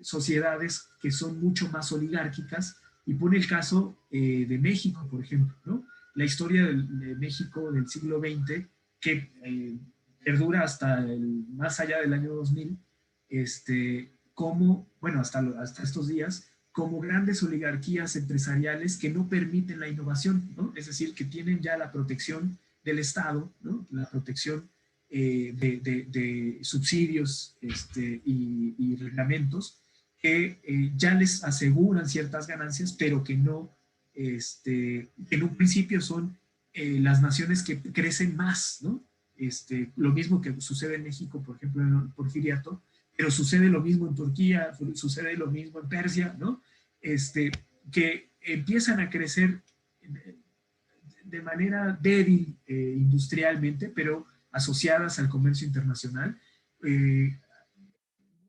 sociedades que son mucho más oligárquicas, y pone el caso de México, por ejemplo, ¿no? La historia de México del siglo XX, que perdura hasta más allá del año 2000, como, bueno, hasta estos días, como grandes oligarquías empresariales que no permiten la innovación, ¿no? Es decir, que tienen ya la protección del Estado, ¿no? La protección de subsidios y reglamentos que ya les aseguran ciertas ganancias, pero que no, en un principio son las naciones que crecen más, ¿no? Lo mismo que sucede en México, por ejemplo, en el Porfiriato, pero sucede lo mismo en Turquía, sucede lo mismo en Persia, ¿no? Que empiezan a crecer de manera débil industrialmente, pero asociadas al comercio internacional,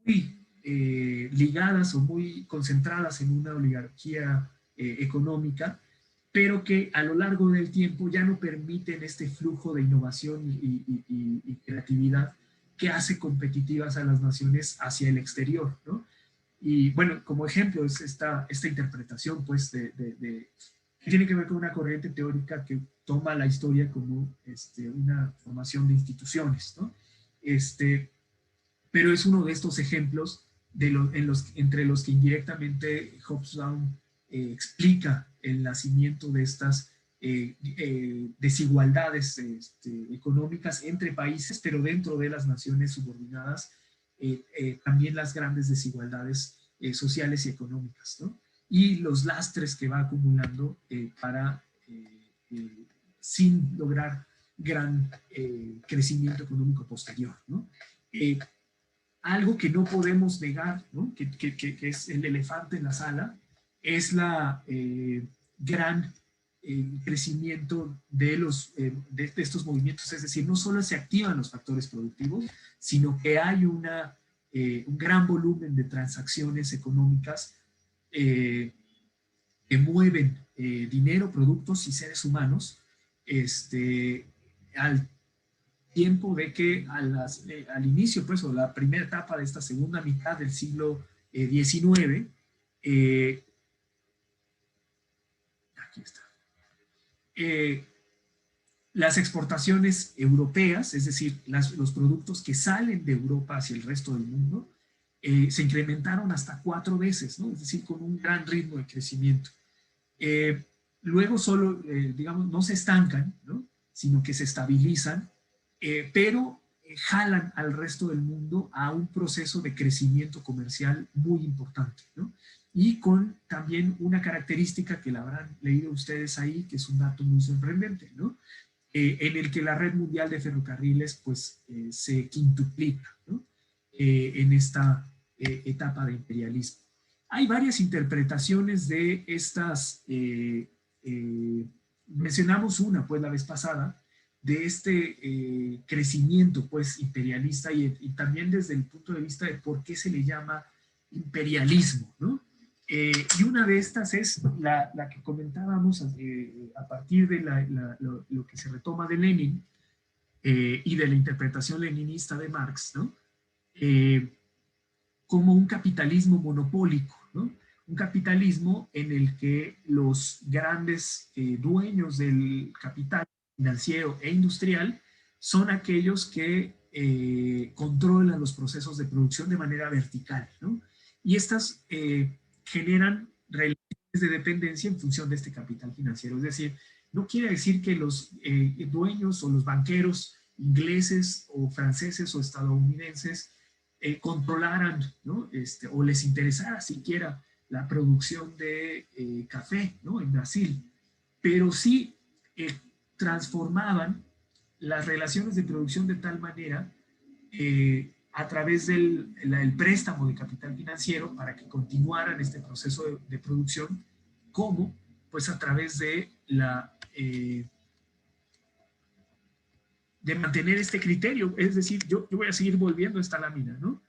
muy ligadas o muy concentradas en una oligarquía económica, pero que a lo largo del tiempo ya no permiten este flujo de innovación y creatividad que hace competitivas a las naciones hacia el exterior, ¿no? Y bueno, como ejemplo es esta interpretación, pues, que tiene que ver con una corriente teórica que toma la historia como una formación de instituciones, ¿no? Pero es uno de estos ejemplos entre los que indirectamente Hobsbawm explica el nacimiento de estas desigualdades económicas entre países, pero dentro de las naciones subordinadas también las grandes desigualdades sociales y económicas, ¿no? Y los lastres que va acumulando sin lograr gran crecimiento económico posterior, ¿no? Algo que no podemos negar, ¿no? que es el elefante en la sala, es la gran crecimiento de estos movimientos. Es decir, no solo se activan los factores productivos, sino que hay un gran volumen de transacciones económicas que mueven dinero, productos y seres humanos al tiempo de que al inicio, pues, o la primera etapa de esta segunda mitad del siglo XIX, aquí está, las exportaciones europeas, es decir, los productos que salen de Europa hacia el resto del mundo, se incrementaron hasta 4 veces, ¿no? Es decir, con un gran ritmo de crecimiento. Luego solo, digamos, no se estancan, ¿no? Sino que se estabilizan, pero jalan al resto del mundo a un proceso de crecimiento comercial muy importante, ¿no? Y con también una característica que la habrán leído ustedes ahí, que es un dato muy sorprendente, ¿no? En el que la red mundial de ferrocarriles pues se quintuplica, ¿no? En esta etapa de imperialismo. Hay varias interpretaciones de estas, mencionamos una pues la vez pasada, de este crecimiento pues imperialista y también desde el punto de vista de por qué se le llama imperialismo, ¿no? Y una de estas es la que comentábamos a partir de lo que se retoma de Lenin y de la interpretación leninista de Marx, ¿no? Como un capitalismo monopólico, ¿no? Un capitalismo en el que los grandes dueños del capital financiero e industrial son aquellos que controlan los procesos de producción de manera vertical, ¿no? Y estas generan relaciones de dependencia en función de este capital financiero. Es decir, no quiere decir que los dueños o los banqueros ingleses o franceses o estadounidenses controlaran, ¿no? O les interesara siquiera la producción de café, ¿no? En Brasil, pero sí transformaban las relaciones de producción de tal manera a través del préstamo de capital financiero para que continuaran este proceso de producción, como pues a través de de mantener este criterio, es decir, yo voy a seguir volviendo a esta lámina, ¿no?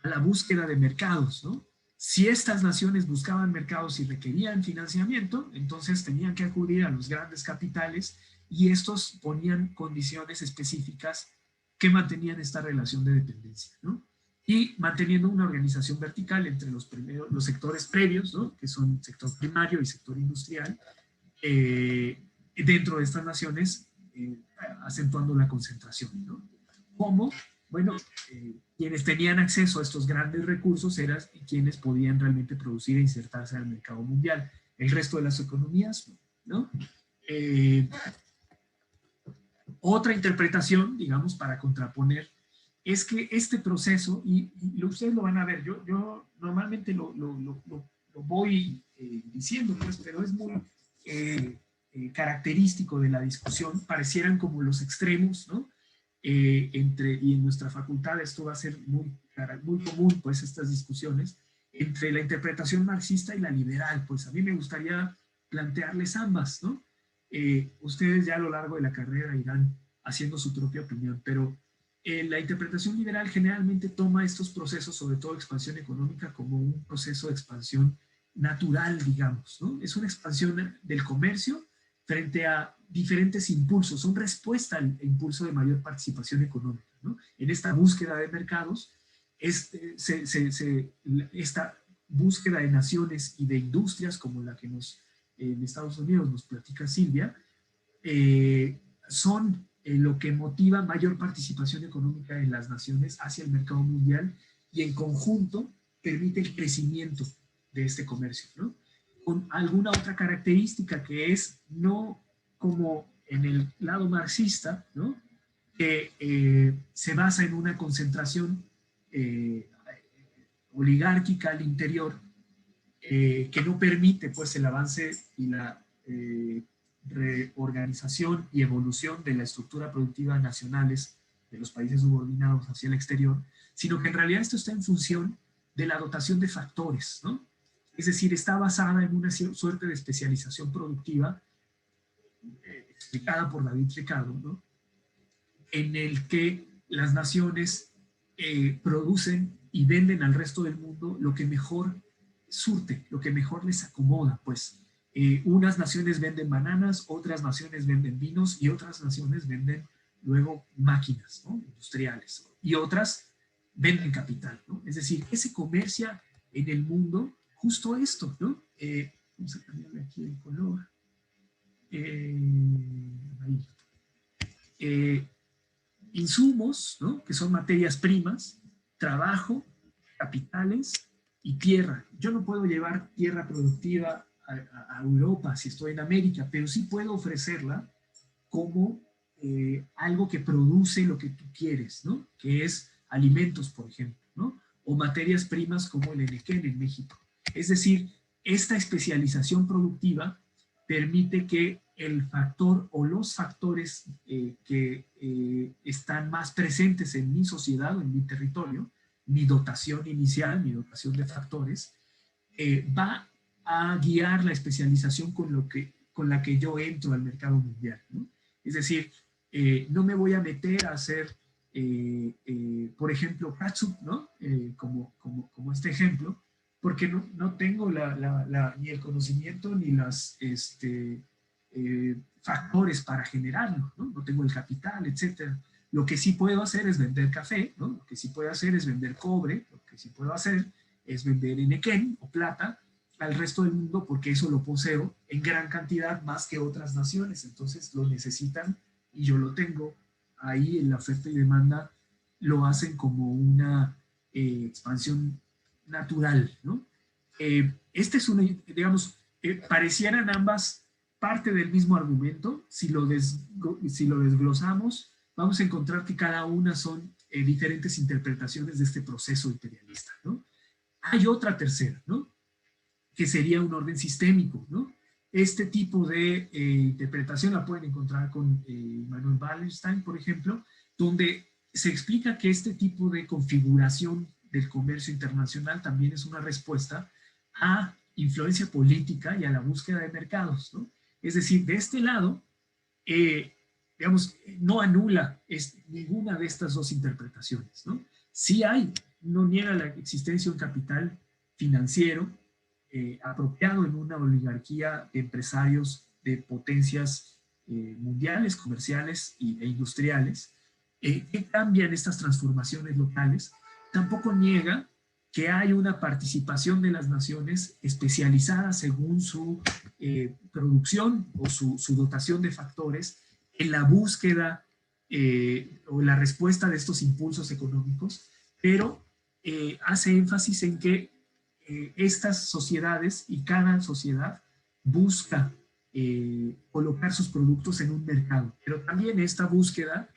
A la búsqueda de mercados, ¿no? Si estas naciones buscaban mercados y requerían financiamiento, entonces tenían que acudir a los grandes capitales y estos ponían condiciones específicas que mantenían esta relación de dependencia, ¿no? Y manteniendo una organización vertical entre los sectores previos, ¿no? Que son sector primario y sector industrial, dentro de estas naciones, acentuando la concentración, ¿no? ¿Cómo? Bueno, quienes tenían acceso a estos grandes recursos eran quienes podían realmente producir e insertarse en el mercado mundial. El resto de las economías, ¿no? Otra interpretación, digamos, para contraponer, es que este proceso, y ustedes lo van a ver, yo normalmente lo voy diciendo, pues, pero es muy característico de la discusión, parecieran como los extremos, ¿no? Y en nuestra facultad esto va a ser muy común, pues, estas discusiones entre la interpretación marxista y la liberal. Pues a mí me gustaría plantearles ambas, ¿no? Ustedes ya a lo largo de la carrera irán haciendo su propia opinión, pero la interpretación liberal generalmente toma estos procesos, sobre todo expansión económica, como un proceso de expansión natural, digamos, ¿no? Es una expansión del comercio frente a diferentes impulsos, son respuesta al impulso de mayor participación económica, ¿no? En esta búsqueda de mercados, esta búsqueda de naciones y de industrias como la que en Estados Unidos nos platica Silvia, son lo que motiva mayor participación económica en las naciones hacia el mercado mundial y en conjunto permite el crecimiento de este comercio, ¿no? Con alguna otra característica que es no como en el lado marxista, ¿no? Que se basa en una concentración oligárquica al interior, que no permite pues el avance y la reorganización y evolución de la estructura productiva nacionales de los países subordinados hacia el exterior, sino que en realidad esto está en función de la dotación de factores, ¿no? Es decir, está basada en una suerte de especialización productiva explicada por David Ricardo, ¿no? En el que las naciones producen y venden al resto del mundo lo que mejor surte, lo que mejor les acomoda, pues. Unas naciones venden bananas, otras naciones venden vinos y otras naciones venden luego máquinas, ¿no? Industriales, y otras venden capital, ¿no? Es decir, que se comercia en el mundo justo esto, ¿no? Vamos a cambiarle aquí el color. Ahí. Insumos, ¿no? Que son materias primas, trabajo, capitales y tierra. Yo no puedo llevar tierra productiva a Europa si estoy en América, pero sí puedo ofrecerla como algo que produce lo que tú quieres, ¿no? Que es alimentos, por ejemplo, ¿no? O materias primas como el enequén en México. Es decir, esta especialización productiva permite que el factor o los factores que están más presentes en mi sociedad o en mi territorio, mi dotación inicial, mi dotación de factores, va a guiar la especialización con la que yo entro al mercado mundial, ¿no? Es decir, no me voy a meter a hacer, por ejemplo, catsup, ¿no? Como este ejemplo, porque no tengo ni el conocimiento ni los factores para generarlo, ¿no? No tengo el capital, etc. Lo que sí puedo hacer es vender café, ¿no? Lo que sí puedo hacer es vender cobre, lo que sí puedo hacer es vender enequén o plata al resto del mundo, porque eso lo poseo en gran cantidad más que otras naciones, entonces lo necesitan y yo lo tengo. Ahí en la oferta y demanda lo hacen como una expansión natural, ¿no? Este es una, digamos, parecieran ambas parte del mismo argumento. Si lo desglosamos, vamos a encontrar que cada una son diferentes interpretaciones de este proceso imperialista, ¿no? Hay otra tercera, ¿no? Que sería un orden sistémico, ¿no? Este tipo de interpretación la pueden encontrar con Manuel Wallerstein, por ejemplo, donde se explica que este tipo de configuración del comercio internacional también es una respuesta a influencia política y a la búsqueda de mercados, ¿no? Es decir, de este lado, digamos, no anula ninguna de estas dos interpretaciones, ¿no? Sí hay, no niega la existencia de un capital financiero apropiado en una oligarquía de empresarios de potencias mundiales, comerciales e industriales, que cambian estas transformaciones locales. Tampoco niega que hay una participación de las naciones especializada según su producción o su dotación de factores en la búsqueda o la respuesta de estos impulsos económicos, pero hace énfasis en que estas sociedades y cada sociedad busca colocar sus productos en un mercado, pero también esta búsqueda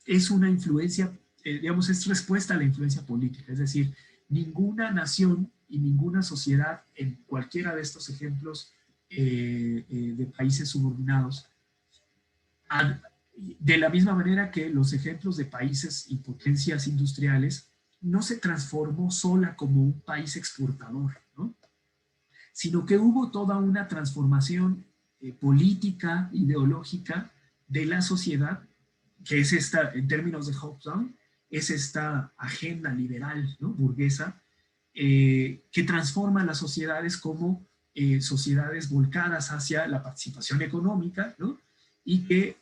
es una influencia, digamos, es respuesta a la influencia política, es decir, ninguna nación y ninguna sociedad en cualquiera de estos ejemplos de países subordinados, de la misma manera que los ejemplos de países y potencias industriales, no se transformó sola como un país exportador, ¿no? Sino que hubo toda una transformación política, ideológica de la sociedad, que es esta, en términos de Hobsbawm, es esta agenda liberal, ¿no? Burguesa, que transforma las sociedades como sociedades volcadas hacia la participación económica, ¿no? Y que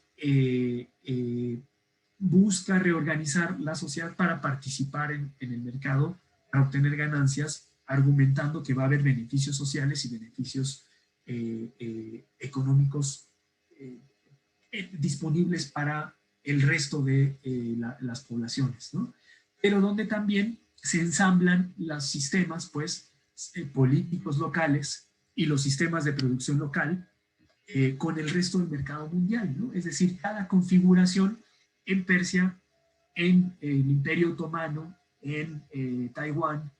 busca reorganizar la sociedad para participar en el mercado, para obtener ganancias, argumentando que va a haber beneficios sociales y beneficios económicos disponibles para el resto de las poblaciones, ¿no? Pero donde también se ensamblan los sistemas, pues, políticos locales y los sistemas de producción local con el resto del mercado mundial, ¿no? Es decir, cada configuración en Persia, en el Imperio Otomano, en Taiwán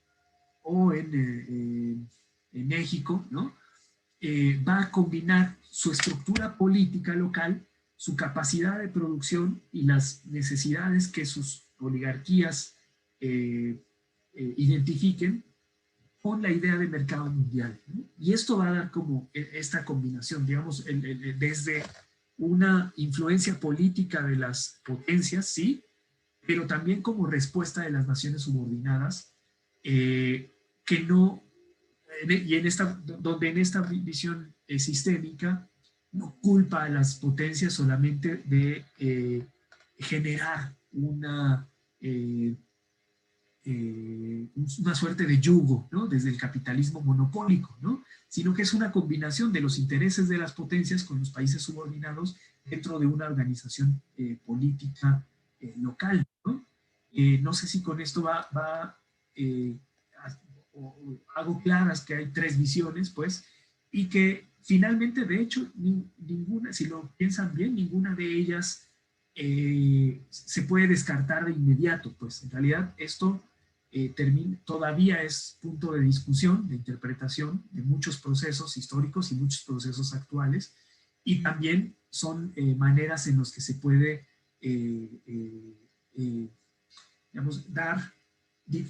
o en México, ¿no? Va a combinar su estructura política local, su capacidad de producción y las necesidades que sus oligarquías identifiquen con la idea de mercado mundial, ¿no? Y esto va a dar como esta combinación, digamos, desde una influencia política de las potencias, sí, pero también como respuesta de las naciones subordinadas, que no, y en esta, donde en esta visión sistémica no culpa a las potencias solamente de generar una suerte de yugo, ¿no? Desde el capitalismo monopólico, ¿no? Sino que es una combinación de los intereses de las potencias con los países subordinados dentro de una organización política local, ¿no? No sé si con esto hago claras que hay tres visiones, pues, y que finalmente, de hecho, ninguna, si lo piensan bien, ninguna de ellas se puede descartar de inmediato, pues en realidad esto todavía es punto de discusión, de interpretación de muchos procesos históricos y muchos procesos actuales, y también son maneras en las que se puede, digamos, dar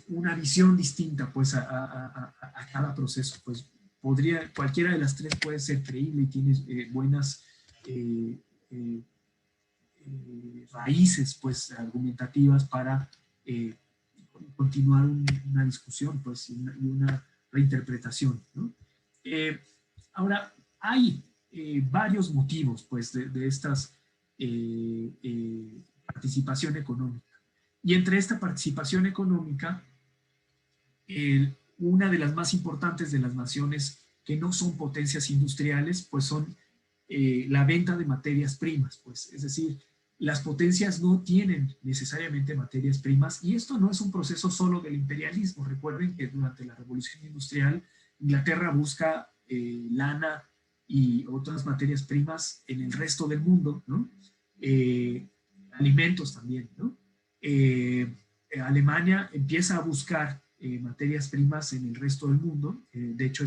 una visión distinta pues a cada proceso. Pues cualquiera de las tres puede ser creíble y tiene buenas raíces pues argumentativas para continuar una discusión pues, y una reinterpretación, ¿no? Ahora, hay varios motivos pues, de estas participación económica. Y entre esta participación económica, una de las más importantes de las naciones que no son potencias industriales, pues son la venta de materias primas, pues, es decir, las potencias no tienen necesariamente materias primas y esto no es un proceso solo del imperialismo. Recuerden que durante la Revolución Industrial Inglaterra busca lana y otras materias primas en el resto del mundo, ¿no? Alimentos también, ¿no? Alemania empieza a buscar materias primas en el resto del mundo. De hecho,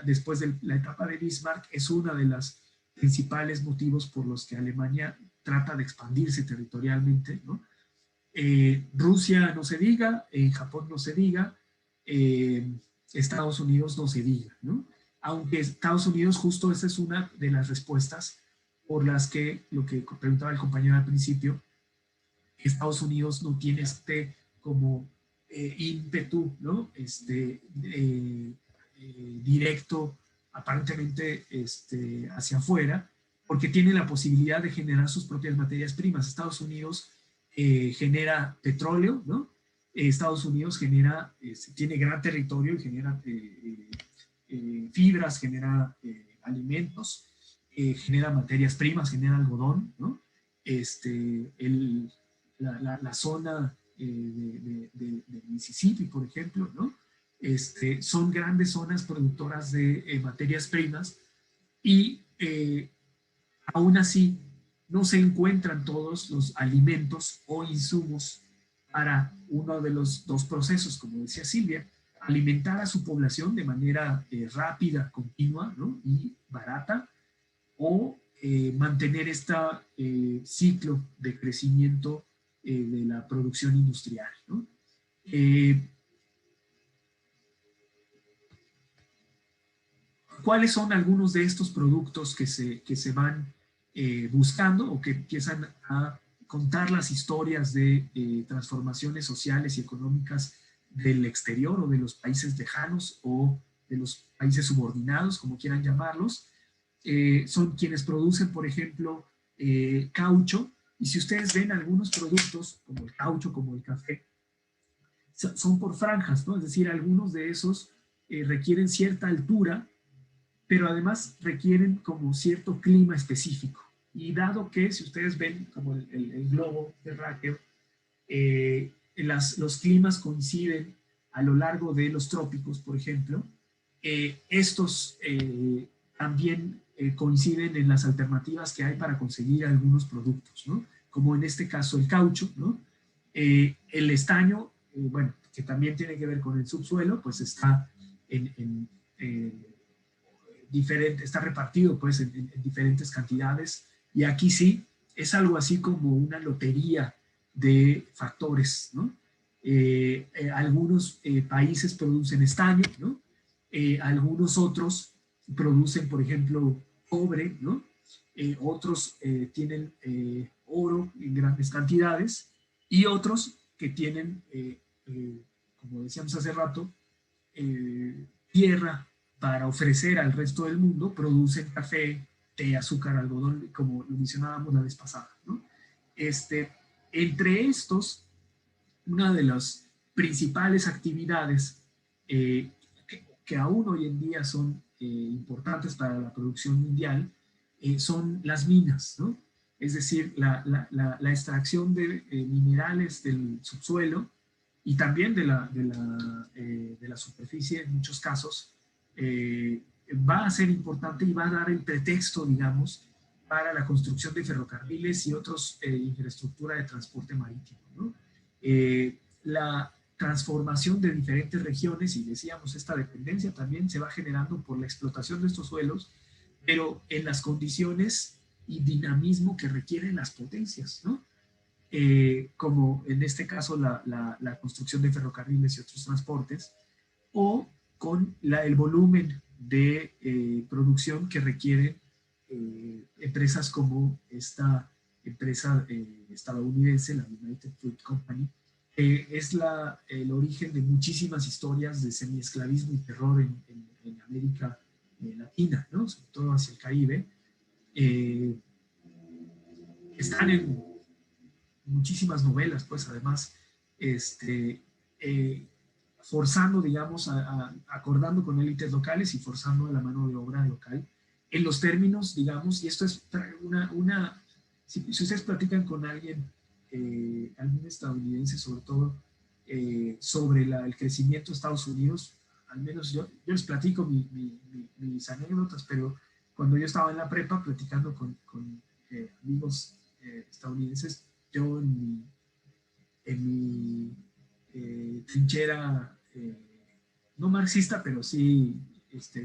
después de la etapa de Bismarck, es una de las principales motivos por los que Alemania trata de expandirse territorialmente, ¿no? Rusia no se diga, Japón no se diga, Estados Unidos no se diga, ¿no? Aunque Estados Unidos, justo esa es una de las respuestas por las que, lo que preguntaba el compañero al principio, Estados Unidos no tiene como ímpetu, ¿no? Directo, aparentemente hacia afuera, porque tiene la posibilidad de generar sus propias materias primas. Estados Unidos genera petróleo, ¿no? Estados Unidos tiene gran territorio y genera fibras, genera alimentos, genera materias primas, genera algodón, ¿no? La zona de Mississippi, por ejemplo, ¿no? Son grandes zonas productoras de materias primas y aún así no se encuentran todos los alimentos o insumos para uno de los dos procesos, como decía Silvia, alimentar a su población de manera rápida, continua, ¿no? Y barata, o mantener este ciclo de crecimiento de la producción industrial, ¿no? ¿Cuáles son algunos de estos productos que se van buscando o que empiezan a contar las historias de transformaciones sociales y económicas del exterior o de los países lejanos o de los países subordinados, como quieran llamarlos? Son quienes producen, por ejemplo, caucho, y si ustedes ven algunos productos, como el caucho, como el café, son por franjas, ¿no? Es decir, algunos de esos requieren cierta altura, pero además requieren como cierto clima específico. Y dado que, si ustedes ven como el globo terráqueo, los climas coinciden a lo largo de los trópicos, por ejemplo, estos también coinciden en las alternativas que hay para conseguir algunos productos, ¿no? Como en este caso el caucho, ¿no? El estaño bueno, que también tiene que ver con el subsuelo, pues está está repartido pues en diferentes cantidades, y aquí sí es algo así como una lotería de factores, ¿no? Algunos países producen estaño, ¿no? Algunos otros producen, por ejemplo, cobre, ¿no? Otros tienen oro en grandes cantidades, y otros que tienen, como decíamos hace rato, tierra para ofrecer al resto del mundo, producen café, té, azúcar, algodón, como lo mencionábamos la vez pasada, ¿no? Entre estos, una de las principales actividades que aún hoy en día son importantes para la producción mundial son las minas, ¿no? Es decir, la extracción de minerales del subsuelo y también de la superficie en muchos casos, va a ser importante y va a dar el pretexto, digamos, para la construcción de ferrocarriles y otros infraestructura de transporte marítimo, ¿no? La transformación de diferentes regiones, y decíamos, esta dependencia también se va generando por la explotación de estos suelos, pero en las condiciones y dinamismo que requieren las potencias, ¿no? Como en este caso la construcción de ferrocarriles y otros transportes, o con el volumen de producción que requieren empresas como esta empresa estadounidense, la United Fruit Company, es el origen de muchísimas historias de semiesclavismo y terror en América Latina, ¿no? Sobre todo hacia el Caribe. Están en muchísimas novelas, pues además, eh, forzando, digamos, acordando con élites locales y forzando a la mano de obra local en los términos, digamos, y esto es si ustedes platican con alguien, algún estadounidense sobre todo, sobre el crecimiento de Estados Unidos, al menos yo les platico mis anécdotas, pero cuando yo estaba en la prepa platicando con amigos estadounidenses, yo en mi trinchera, no marxista, pero sí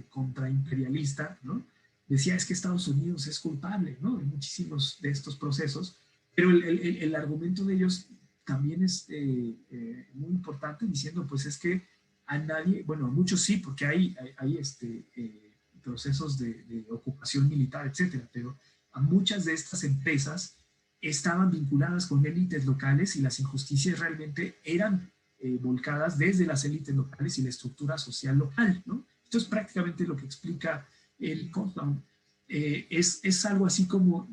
contraimperialista, ¿no? Decía, es que Estados Unidos es culpable, ¿no? En muchísimos de estos procesos, pero el argumento de ellos también es muy importante, diciendo, pues es que a nadie, bueno, a muchos sí, porque hay procesos de ocupación militar, etcétera, pero a muchas de estas empresas estaban vinculadas con élites locales y las injusticias realmente eran volcadas desde las élites locales y la estructura social local, ¿no? Esto es prácticamente lo que explica el Compound. Es algo así como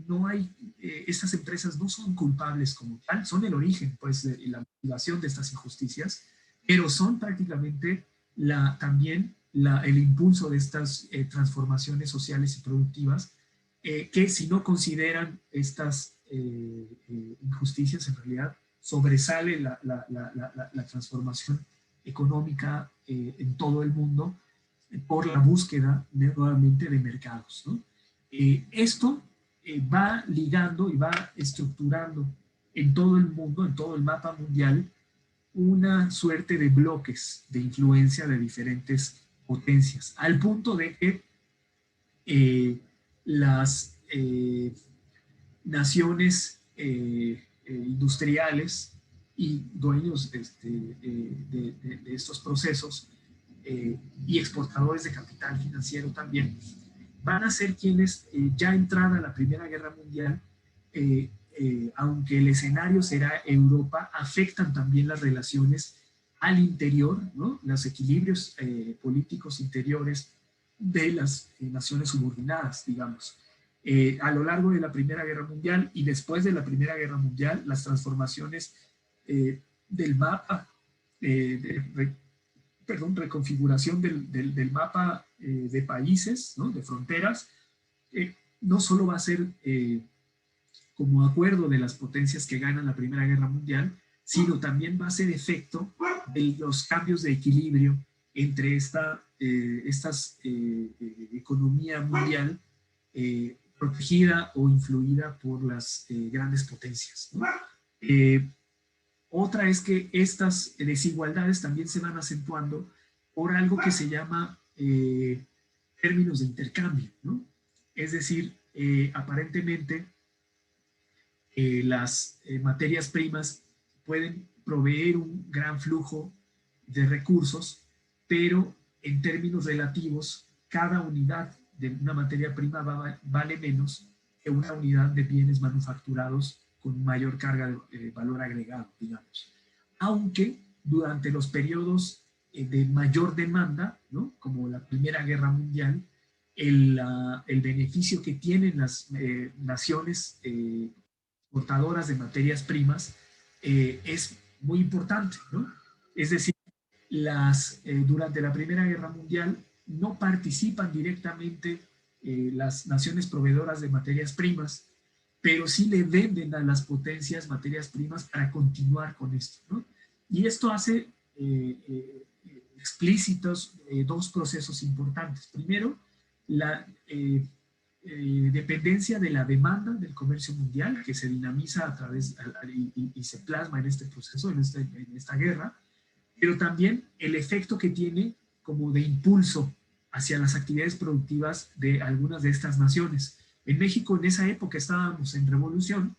no hay, estas empresas no son culpables como tal, son el origen, pues, de la motivación de estas injusticias, pero son prácticamente también el impulso de estas transformaciones sociales y productivas, que si no consideran estas injusticias, en realidad sobresale la transformación económica en todo el mundo por la búsqueda nuevamente de mercados, ¿no? Esto va ligando y va estructurando en todo el mundo, en todo el mapa mundial, una suerte de bloques de influencia de diferentes potencias, al punto de que las naciones industriales y dueños de estos procesos y exportadores de capital financiero también, van a ser quienes, ya entrada la Primera Guerra Mundial, aunque el escenario será Europa, afectan también las relaciones al interior, ¿no? Los equilibrios políticos interiores de las naciones subordinadas, digamos. A lo largo de la Primera Guerra Mundial y después de la Primera Guerra Mundial, las transformaciones del mapa, reconfiguración del mapa de países, ¿no? De fronteras, no solo va a ser como acuerdo de las potencias que ganan la Primera Guerra Mundial, sino también va a ser efecto de los cambios de equilibrio entre esta economía mundial protegida o influida por las grandes potencias, ¿no? Otra es que estas desigualdades también se van acentuando por algo que se llama términos de intercambio, ¿no? Es decir, aparentemente las materias primas pueden proveer un gran flujo de recursos, pero en términos relativos, cada unidad de una materia prima vale menos que una unidad de bienes manufacturados con mayor carga de valor agregado, digamos. Aunque durante los periodos de mayor demanda, ¿no? Como la Primera Guerra Mundial, el beneficio que tienen las naciones exportadoras de materias primas es muy importante, ¿no? Es decir, durante la Primera Guerra Mundial no participan directamente las naciones proveedoras de materias primas, pero sí le venden a las potencias materias primas para continuar con esto, ¿no? Y esto hace explícitos dos procesos importantes. Primero, la dependencia de la demanda del comercio mundial, que se dinamiza a través y se plasma en este proceso, en esta guerra, pero también el efecto que tiene como de impulso hacia las actividades productivas de algunas de estas naciones. En México en esa época estábamos en revolución,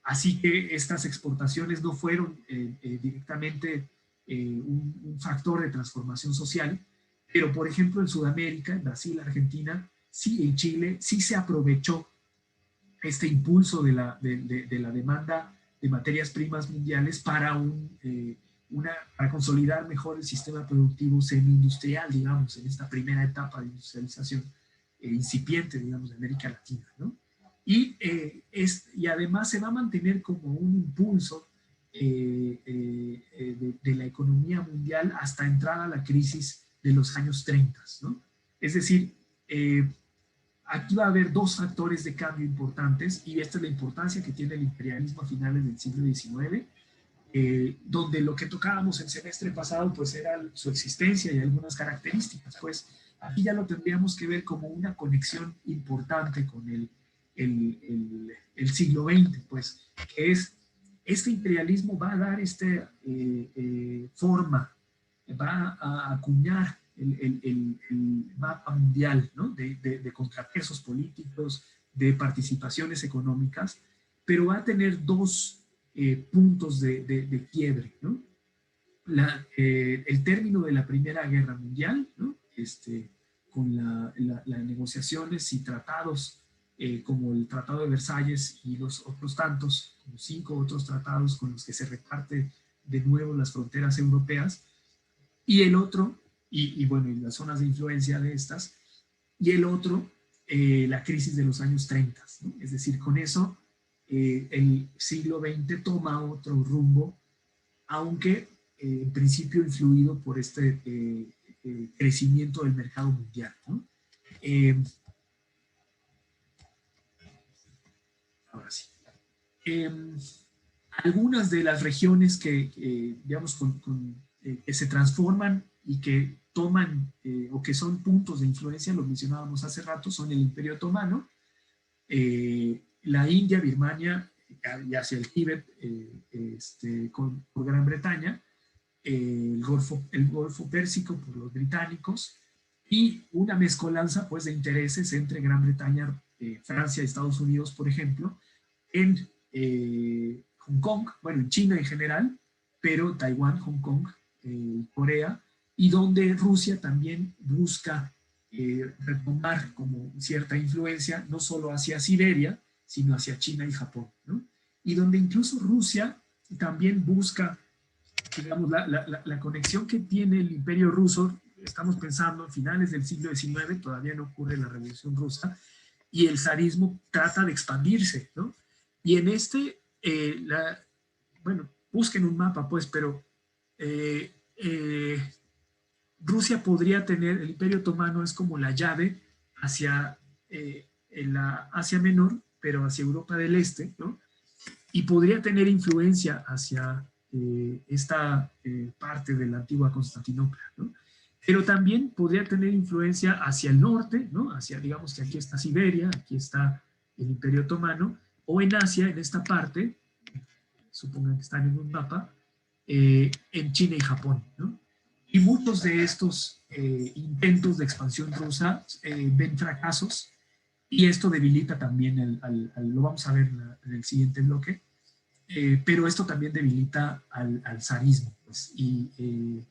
así que estas exportaciones no fueron directamente un factor de transformación social, pero por ejemplo en Sudamérica, en Brasil, Argentina, sí, en Chile, sí se aprovechó este impulso de la demanda de materias primas mundiales para para consolidar mejor el sistema productivo semi-industrial, digamos, en esta primera etapa de industrialización incipiente, digamos, de América Latina, ¿no? Y además se va a mantener como un impulso de la economía mundial hasta entrada la crisis de los años 30, ¿no? Es decir, aquí va a haber dos factores de cambio importantes y esta es la importancia que tiene el imperialismo a finales del siglo XIX, donde lo que tocábamos el semestre pasado pues era su existencia y algunas características. Pues aquí ya lo tendríamos que ver como una conexión importante con el siglo XX, pues, que es este imperialismo va a dar forma, va a acuñar el mapa mundial, ¿no? de contrapesos políticos, de participaciones económicas, pero va a tener dos puntos de quiebre, ¿no? El término de la Primera Guerra Mundial, ¿no? Con las negociaciones y tratados como el Tratado de Versalles y los otros tantos, como 5 otros tratados con los que se reparte de nuevo las fronteras europeas, y el otro, y bueno, y las zonas de influencia de estas, y el otro, la crisis de los años 30, ¿no? Es decir, con eso el siglo XX toma otro rumbo, aunque en principio influido por este crecimiento del mercado mundial, ¿no? Ahora sí. Algunas de las regiones que digamos, que se transforman y que toman o que son puntos de influencia, lo mencionábamos hace rato, son el Imperio Otomano, la India, Birmania y hacia el Tíbet por Gran Bretaña, el Golfo Pérsico por los británicos y una mezcolanza pues de intereses entre Gran Bretaña, Francia y Estados Unidos, por ejemplo, en Hong Kong, bueno, en China en general, pero Taiwán, Hong Kong, Corea, y donde Rusia también busca retomar como cierta influencia, no solo hacia Siberia, sino hacia China y Japón, ¿no? Y donde incluso Rusia también busca, digamos, la conexión que tiene el Imperio Ruso. Estamos pensando en finales del siglo XIX, todavía no ocurre la Revolución Rusa, y el zarismo trata de expandirse, ¿no? Y en bueno, busquen un mapa, pues, pero Rusia podría tener, el Imperio Otomano es como la llave hacia la Asia Menor, pero hacia Europa del Este, ¿no? Y podría tener influencia hacia esta parte de la antigua Constantinopla, ¿no? Pero también podría tener influencia hacia el norte, ¿no? Hacia, digamos que aquí está Siberia, aquí está el Imperio Otomano, o en Asia, en esta parte, supongan que están en un mapa, en China y Japón, ¿no? Y muchos de estos intentos de expansión rusa ven fracasos, y esto debilita también, lo vamos a ver en el siguiente bloque, pero esto también debilita al zarismo, pues, y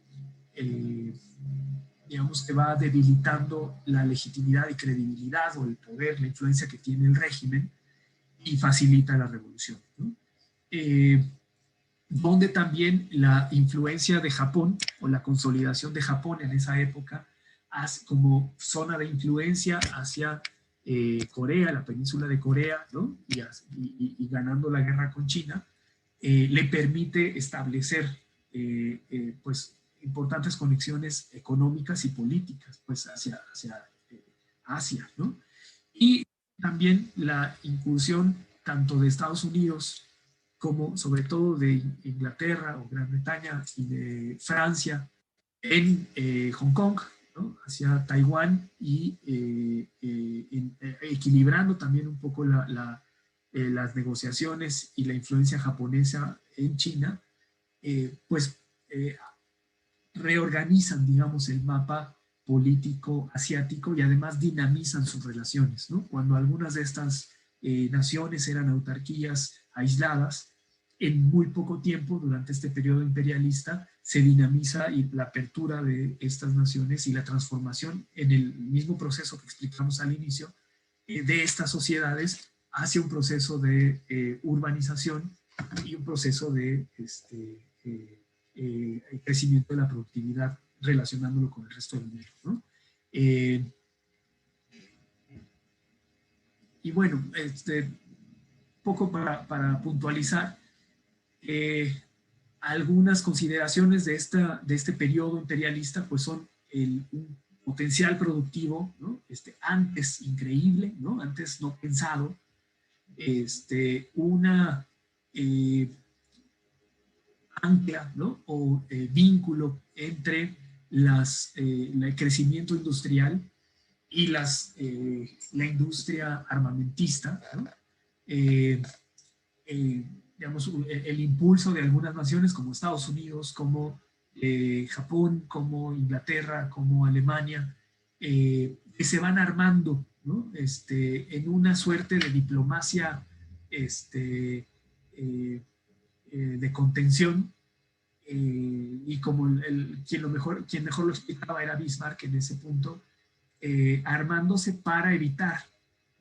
digamos que va debilitando la legitimidad y credibilidad o el poder, la influencia que tiene el régimen, y facilita la revolución, ¿no? Donde también la influencia de Japón o la consolidación de Japón en esa época como zona de influencia hacia Corea, la península de Corea, ¿no? y ganando la guerra con China, le permite establecer pues importantes conexiones económicas y políticas pues hacia Asia, ¿no? Y también la incursión tanto de Estados Unidos como sobre todo de Inglaterra o Gran Bretaña y de Francia en Hong Kong, ¿no? Hacia Taiwán, y equilibrando también un poco las negociaciones y la influencia japonesa en China, pues reorganizan, digamos, el mapa político asiático y además dinamizan sus relaciones, ¿no? Cuando algunas de estas naciones eran autarquías aisladas, en muy poco tiempo, durante este periodo imperialista, se dinamiza la apertura de estas naciones y la transformación en el mismo proceso que explicamos al inicio de estas sociedades hacia un proceso de urbanización y un proceso de el crecimiento de la productividad relacionándolo con el resto del mundo, ¿no? Y bueno, poco para puntualizar algunas consideraciones de este periodo imperialista, pues son un potencial productivo, ¿no? Antes increíble, ¿no? Antes no pensado, una ancla, ¿no? O vínculo entre el crecimiento industrial y la industria armamentista, ¿no? Digamos, el impulso de algunas naciones como Estados Unidos, como Japón, como Inglaterra, como Alemania, que se van armando, ¿no? En una suerte de diplomacia de contención, y como quien mejor lo explicaba era Bismarck en ese punto, armándose para evitar,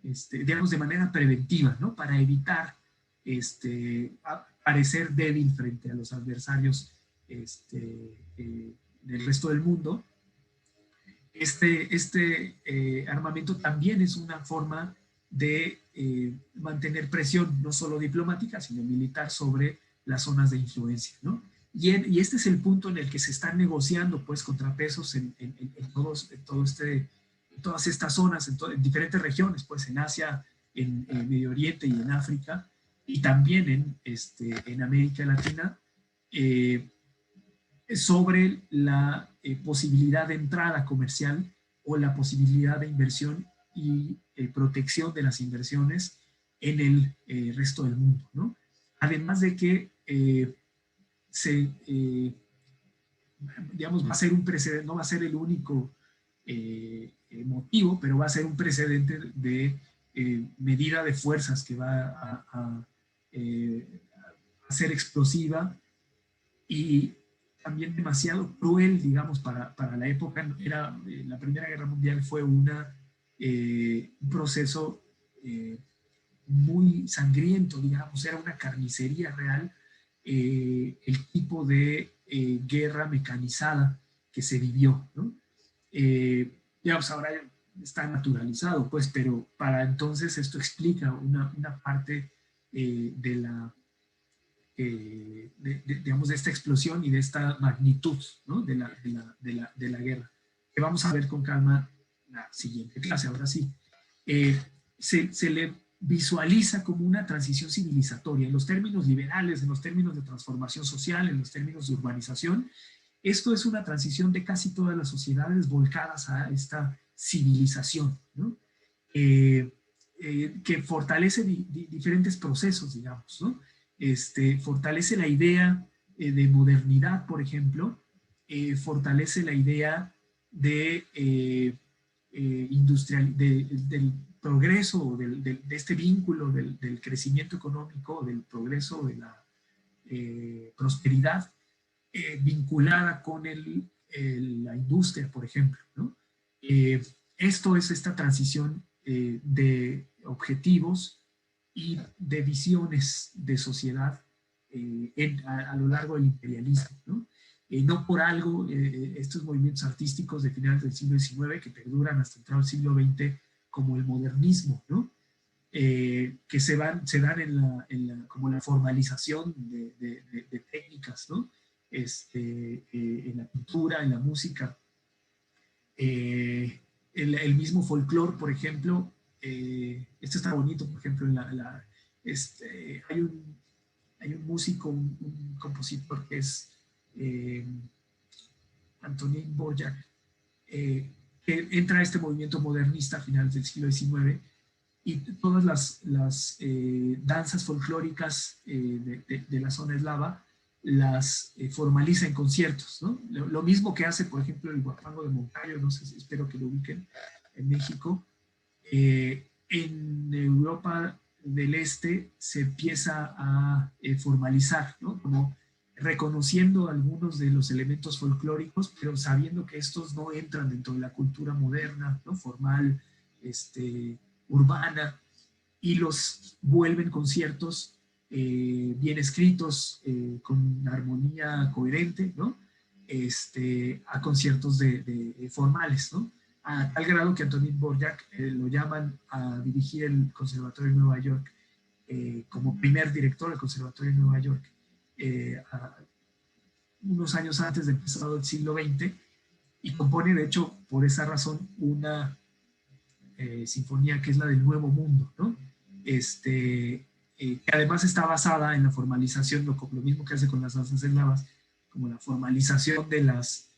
digamos de manera preventiva, ¿no? Para evitar parecer débil frente a los adversarios del resto del mundo. Armamento también es una forma de mantener presión, no solo diplomática, sino militar, sobre las zonas de influencia, ¿no? Y este es el punto en el que se están negociando, pues, contrapesos en todas estas zonas, en diferentes regiones, pues, en Asia, en Medio Oriente y en África, y también en América Latina, sobre la posibilidad de entrada comercial o la posibilidad de inversión y protección de las inversiones en el resto del mundo, ¿no? Además de que digamos, va a ser un precedente, no va a ser el único motivo, pero va a ser un precedente de medida de fuerzas que va a ser explosiva y también demasiado cruel, digamos, para la época. La Primera Guerra Mundial fue un proceso muy sangriento, digamos, era una carnicería real, el tipo de guerra mecanizada que se vivió, ¿no? Digamos, ahora está naturalizado, pues, pero para entonces esto explica una parte digamos, de esta explosión y de esta magnitud, ¿no? de la guerra, que vamos a ver con calma la siguiente clase. Ahora sí, se le visualiza como una transición civilizatoria en los términos liberales, en los términos de transformación social, en los términos de urbanización. Esto es una transición de casi todas las sociedades volcadas a esta civilización, ¿no? Que fortalece diferentes procesos, digamos, ¿no? Fortalece la idea de modernidad, por ejemplo, fortalece la idea de del progreso, de este vínculo del crecimiento económico, del progreso, de la prosperidad, vinculada con la industria, por ejemplo, ¿no? Esto es esta transición de objetivos y de visiones de sociedad a lo largo del imperialismo, ¿no? No por algo estos movimientos artísticos de finales del siglo XIX que perduran hasta entrar al siglo XX como el modernismo, ¿no? Que se dan como la formalización de técnicas, ¿no? En la pintura, en la música. El mismo folclore, por ejemplo, esto está bonito, por ejemplo, hay un músico, un compositor que es Antonín Dvořák, que entra a este movimiento modernista a finales del siglo XIX, y todas las danzas folclóricas de la zona eslava las formaliza en conciertos, ¿no? Lo mismo que hace, por ejemplo, el Huapango de Moncayo, no sé, espero que lo ubiquen, en México. En Europa del Este se empieza a formalizar, ¿no? Como reconociendo algunos de los elementos folclóricos, pero sabiendo que estos no entran dentro de la cultura moderna, ¿no? Formal, urbana, y los vuelven conciertos bien escritos, con armonía coherente, ¿no? A conciertos formales, ¿no? A tal grado que Antonín Dvořák lo llaman a dirigir el Conservatorio de Nueva York como primer director del Conservatorio de Nueva York unos años antes de empezar el siglo XX, y compone, de hecho, por esa razón, una sinfonía que es la del Nuevo Mundo, ¿no? Que además está basada en la formalización, lo mismo que hace con las danzas eslavas, como la formalización de las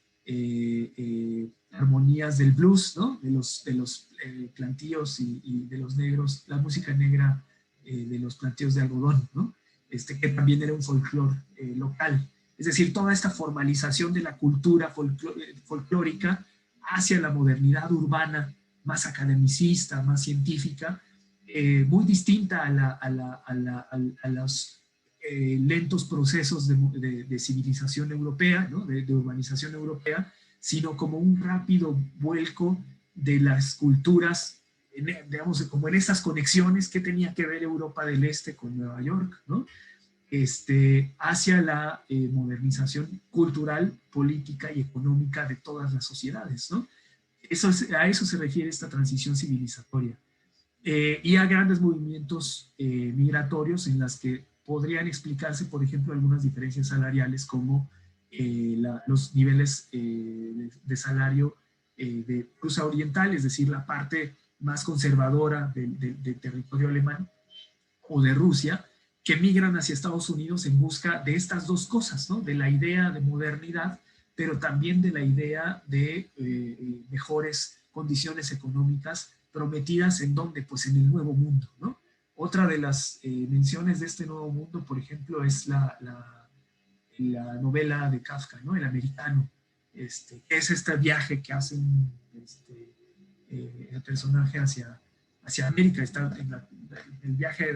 armonías del blues, ¿no? De los plantíos y de los negros, la música negra de los plantíos de algodón, ¿no? Que también era un folclore local. Es decir, toda esta formalización de la cultura folclórica hacia la modernidad urbana, más academicista, más científica, muy distinta a los lentos procesos de civilización europea, ¿no? de urbanización europea, sino como un rápido vuelco de las culturas, digamos, como en esas conexiones que tenía que ver Europa del Este con Nueva York, ¿no? Hacia la modernización cultural, política y económica de todas las sociedades, ¿no? A eso se refiere esta transición civilizatoria. Y a grandes movimientos migratorios en las que podrían explicarse, por ejemplo, algunas diferencias salariales como los niveles de salario de Prusia Oriental, es decir, la parte más conservadora del territorio alemán, o de Rusia, que migran hacia Estados Unidos en busca de estas dos cosas, ¿no? De la idea de modernidad, pero también de la idea de mejores condiciones económicas prometidas en donde, pues en el Nuevo Mundo, ¿no? Otra de las menciones de este Nuevo Mundo, por ejemplo, es la novela de Kafka, ¿no? El Americano, que es este viaje que hace el personaje hacia América, está en el viaje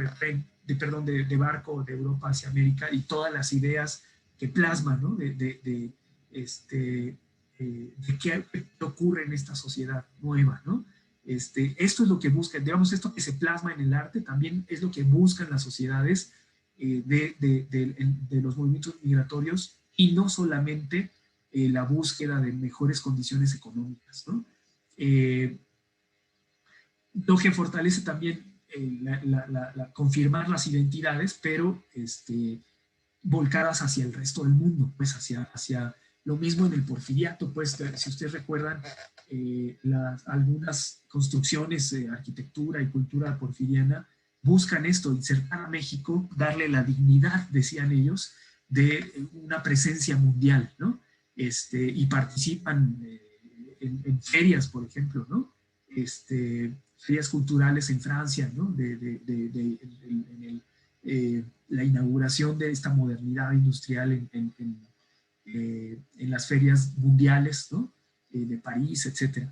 de barco de Europa hacia América, y todas las ideas que plasma, ¿no? de qué ocurre en esta sociedad nueva, ¿no? Esto es lo que buscan, digamos, esto que se plasma en el arte también es lo que buscan las sociedades de los movimientos migratorios, y no solamente la búsqueda de mejores condiciones económicas, ¿no? Lo que fortalece también confirmar las identidades, pero volcadas hacia el resto del mundo, pues hacia lo mismo en el porfiriato, pues si ustedes recuerdan algunas construcciones, arquitectura y cultura porfiriana buscan esto, insertar a México, darle la dignidad, decían ellos, de una presencia mundial, ¿no? Y participan en ferias, por ejemplo, ¿no? Ferias culturales en Francia, ¿no? la inauguración de esta modernidad industrial en las ferias mundiales, ¿no? De París, etc.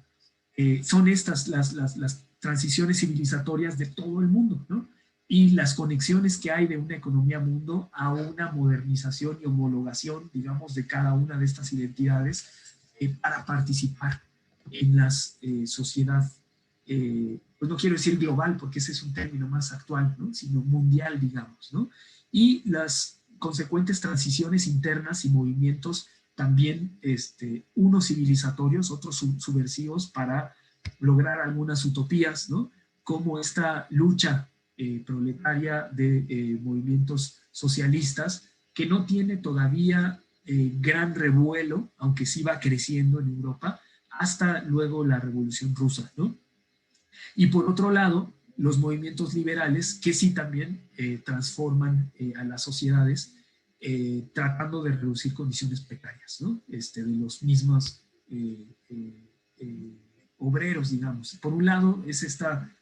Son estas las transiciones civilizatorias de todo el mundo, ¿no? Y las conexiones que hay de una economía mundo a una modernización y homologación, digamos, de cada una de estas identidades para participar en la sociedad, pues no quiero decir global, porque ese es un término más actual, ¿no? Sino mundial, digamos, ¿no? Y las consecuentes transiciones internas y movimientos también, unos civilizatorios, otros subversivos, para lograr algunas utopías, ¿no? Como esta lucha proletaria de movimientos socialistas, que no tiene todavía gran revuelo, aunque sí va creciendo en Europa, hasta luego la Revolución Rusa, ¿no? Y por otro lado, los movimientos liberales, que sí también transforman a las sociedades, tratando de reducir condiciones precarias, ¿no? De los mismos obreros, digamos. Por un lado es esta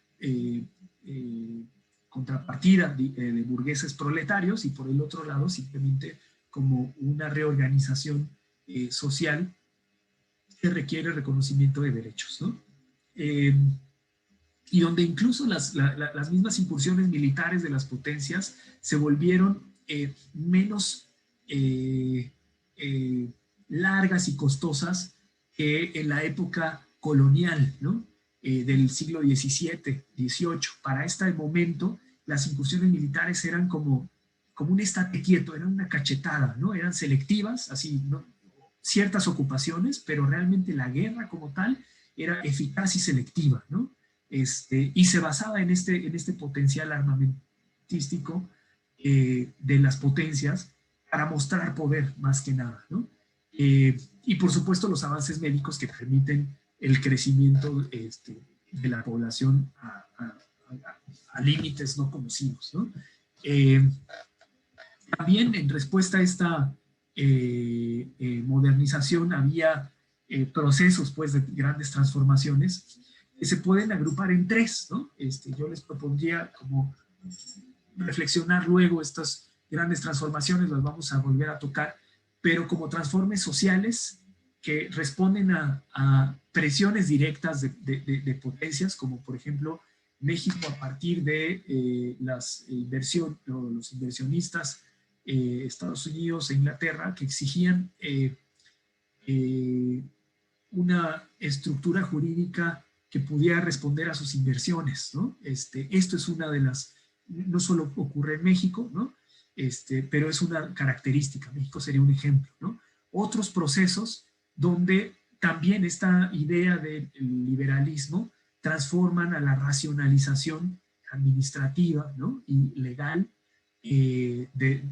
contrapartida de burgueses proletarios, y por el otro lado simplemente como una reorganización social que requiere reconocimiento de derechos, ¿no? Y donde incluso las mismas incursiones militares de las potencias se volvieron menos largas y costosas que en la época colonial, ¿no? Del siglo XVII, XVIII. Para este momento, las incursiones militares eran como un estate quieto, eran una cachetada, ¿no? Eran selectivas, así, ¿no? Ciertas ocupaciones, pero realmente la guerra como tal era eficaz y selectiva, ¿no? Y se basaba en este potencial armamentístico de las potencias para mostrar poder más que nada, ¿no? Y por supuesto los avances médicos que permiten el crecimiento de la población a límites no conocidos, ¿no? También en respuesta a esta modernización había procesos pues de grandes transformaciones que se pueden agrupar en tres, ¿no? Yo les propondría como reflexionar luego estas grandes transformaciones, las vamos a volver a tocar, pero como transformes sociales que responden a presiones directas de potencias, como por ejemplo México a partir de los inversionistas Estados Unidos e Inglaterra, que exigían una estructura jurídica que pudiera responder a sus inversiones, ¿no? Esto es una de las, no solo ocurre en México, ¿no? Pero es una característica. México sería un ejemplo, ¿no? Otros procesos donde también esta idea del liberalismo transforman a la racionalización administrativa, ¿no? Y legal,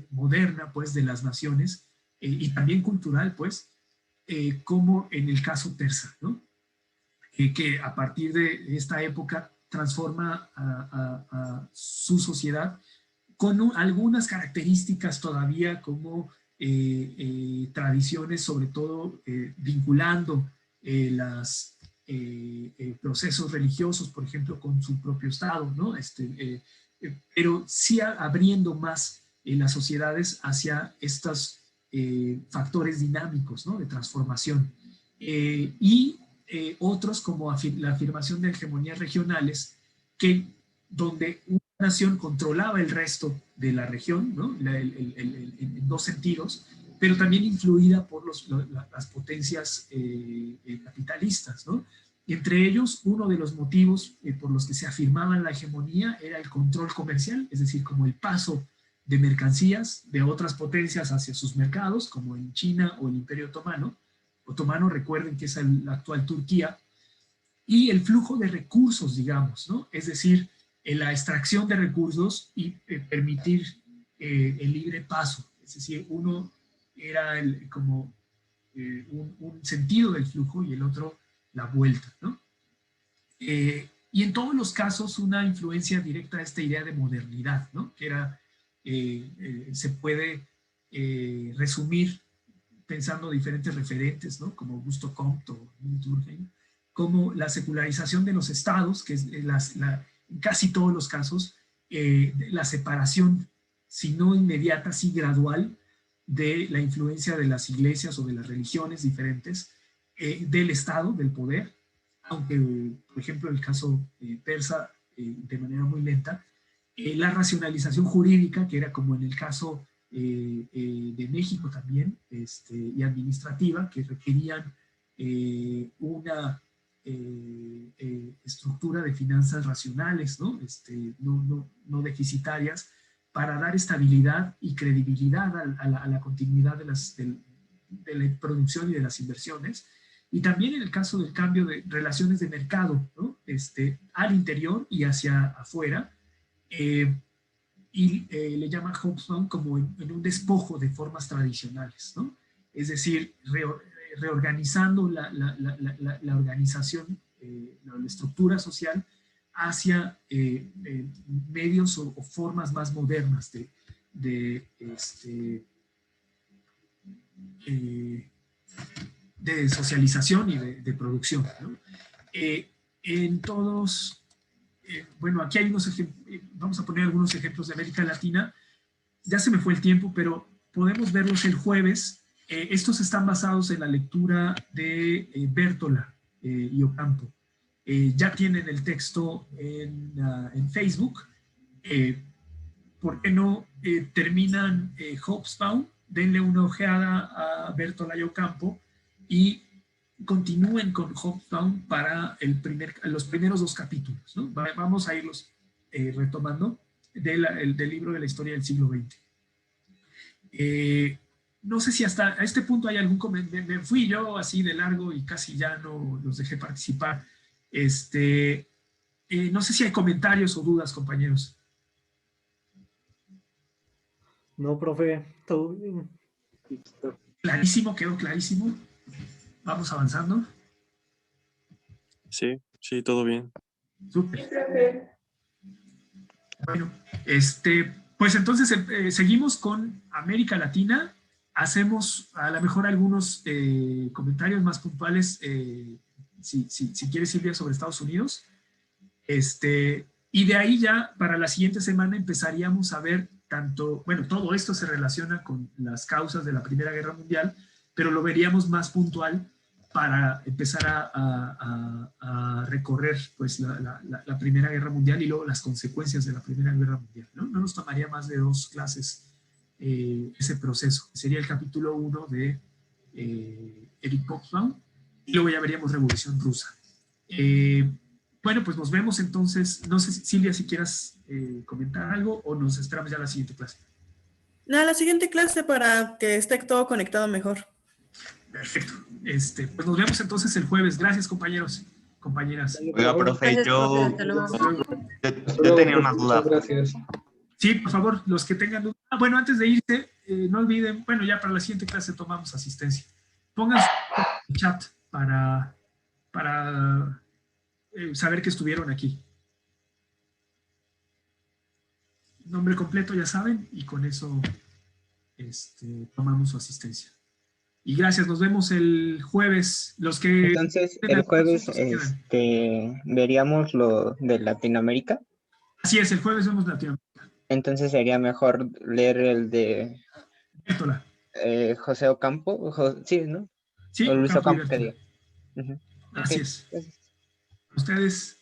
moderna, pues, de las naciones, y también cultural, pues, como en el caso persa, ¿no? Que a partir de esta época transforma a su sociedad con algunas características todavía como tradiciones, sobre todo vinculando los procesos religiosos, por ejemplo, con su propio Estado, ¿no? Pero sí abriendo más las sociedades hacia estos factores dinámicos, ¿no? De transformación. Y otros como la afirmación de hegemonías regionales, donde una nación controlaba el resto de la región, ¿no? En dos sentidos, pero también influida por las potencias capitalistas, ¿no? Entre ellos, uno de los motivos por los que se afirmaba la hegemonía era el control comercial, es decir, como el paso de mercancías de otras potencias hacia sus mercados, como en China o el Imperio Otomano. Otomano, recuerden que es la actual Turquía, y el flujo de recursos, digamos, ¿no? Es decir, la extracción de recursos y permitir el libre paso. Es decir, uno era como un sentido del flujo y el otro la vuelta, ¿no? Y en todos los casos una influencia directa de esta idea de modernidad, ¿no? Que era, se puede resumir pensando diferentes referentes, ¿no? Como Augusto Comte o Durkheim, como la secularización de los estados, que es en casi todos los casos la separación si no inmediata, sí gradual, de la influencia de las iglesias o de las religiones diferentes, del Estado, del poder, aunque, por ejemplo, en el caso persa, de manera muy lenta, la racionalización jurídica, que era como en el caso de México también, y administrativa, que requerían una estructura de finanzas racionales, ¿no? No deficitarias, para dar estabilidad y credibilidad a la continuidad de la producción y de las inversiones. Y también en el caso del cambio de relaciones de mercado, ¿no? Al interior y hacia afuera, le llama Hobsbawm como en un despojo de formas tradicionales, ¿no? Es decir, reorganizando la organización, la estructura social hacia medios o formas más modernas de socialización y de producción, ¿no? En todos, bueno, aquí hay unos ejemplos, vamos a poner algunos ejemplos de América Latina. Ya se me fue el tiempo, pero podemos verlos el jueves. Estos están basados en la lectura de Bértola y Ocampo. Ya tienen el texto en Facebook. ¿Por qué no terminan Hobsbawm? Denle una ojeada a Bértola y Ocampo y continúen con Hobsbawm para los primeros 2 capítulos, ¿no? Vamos a irlos retomando del libro de la historia del siglo XX. No sé si hasta a este punto hay algún comentario. Me fui yo así de largo y casi ya no los dejé participar. No sé si hay comentarios o dudas, compañeros. No, profe, todo bien. Clarísimo, quedó clarísimo. Vamos avanzando. Sí, sí, todo bien. Súper. Bueno, pues entonces seguimos con América Latina. Hacemos a lo mejor algunos comentarios más puntuales, si quieres, Silvia, sobre Estados Unidos. Y de ahí ya para la siguiente semana empezaríamos a ver tanto, bueno, todo esto se relaciona con las causas de la Primera Guerra Mundial, pero lo veríamos más puntual para empezar a recorrer pues, la Primera Guerra Mundial y luego las consecuencias de la Primera Guerra Mundial, ¿no? No nos tomaría más de 2 clases ese proceso. Sería el capítulo 1 de Eric Hobsbawm y luego ya veríamos Revolución Rusa. Bueno, pues nos vemos entonces. No sé, Silvia, si quieras comentar algo o nos esperamos ya a la siguiente clase. No, la siguiente clase para que esté todo conectado mejor. Perfecto. Pues nos vemos entonces el jueves. Gracias, compañeros, compañeras. Oiga, profe, Gracias, profe, hasta luego. yo tenía una duda. Gracias. Sí, por favor, los que tengan dudas. Bueno, antes de irse, no olviden, bueno, ya para la siguiente clase tomamos asistencia. Pongan su chat para saber que estuvieron aquí. Nombre completo, ya saben, y con eso tomamos su asistencia. Y gracias, nos vemos el jueves. Los que... Entonces, el jueves veríamos lo de Latinoamérica. Así es, el jueves vemos Latinoamérica. Entonces sería mejor leer el de Bértola. José Ocampo, sí, ¿no? Sí, O Luis Ocampo y Ocampo, que diga. Así es. Ustedes...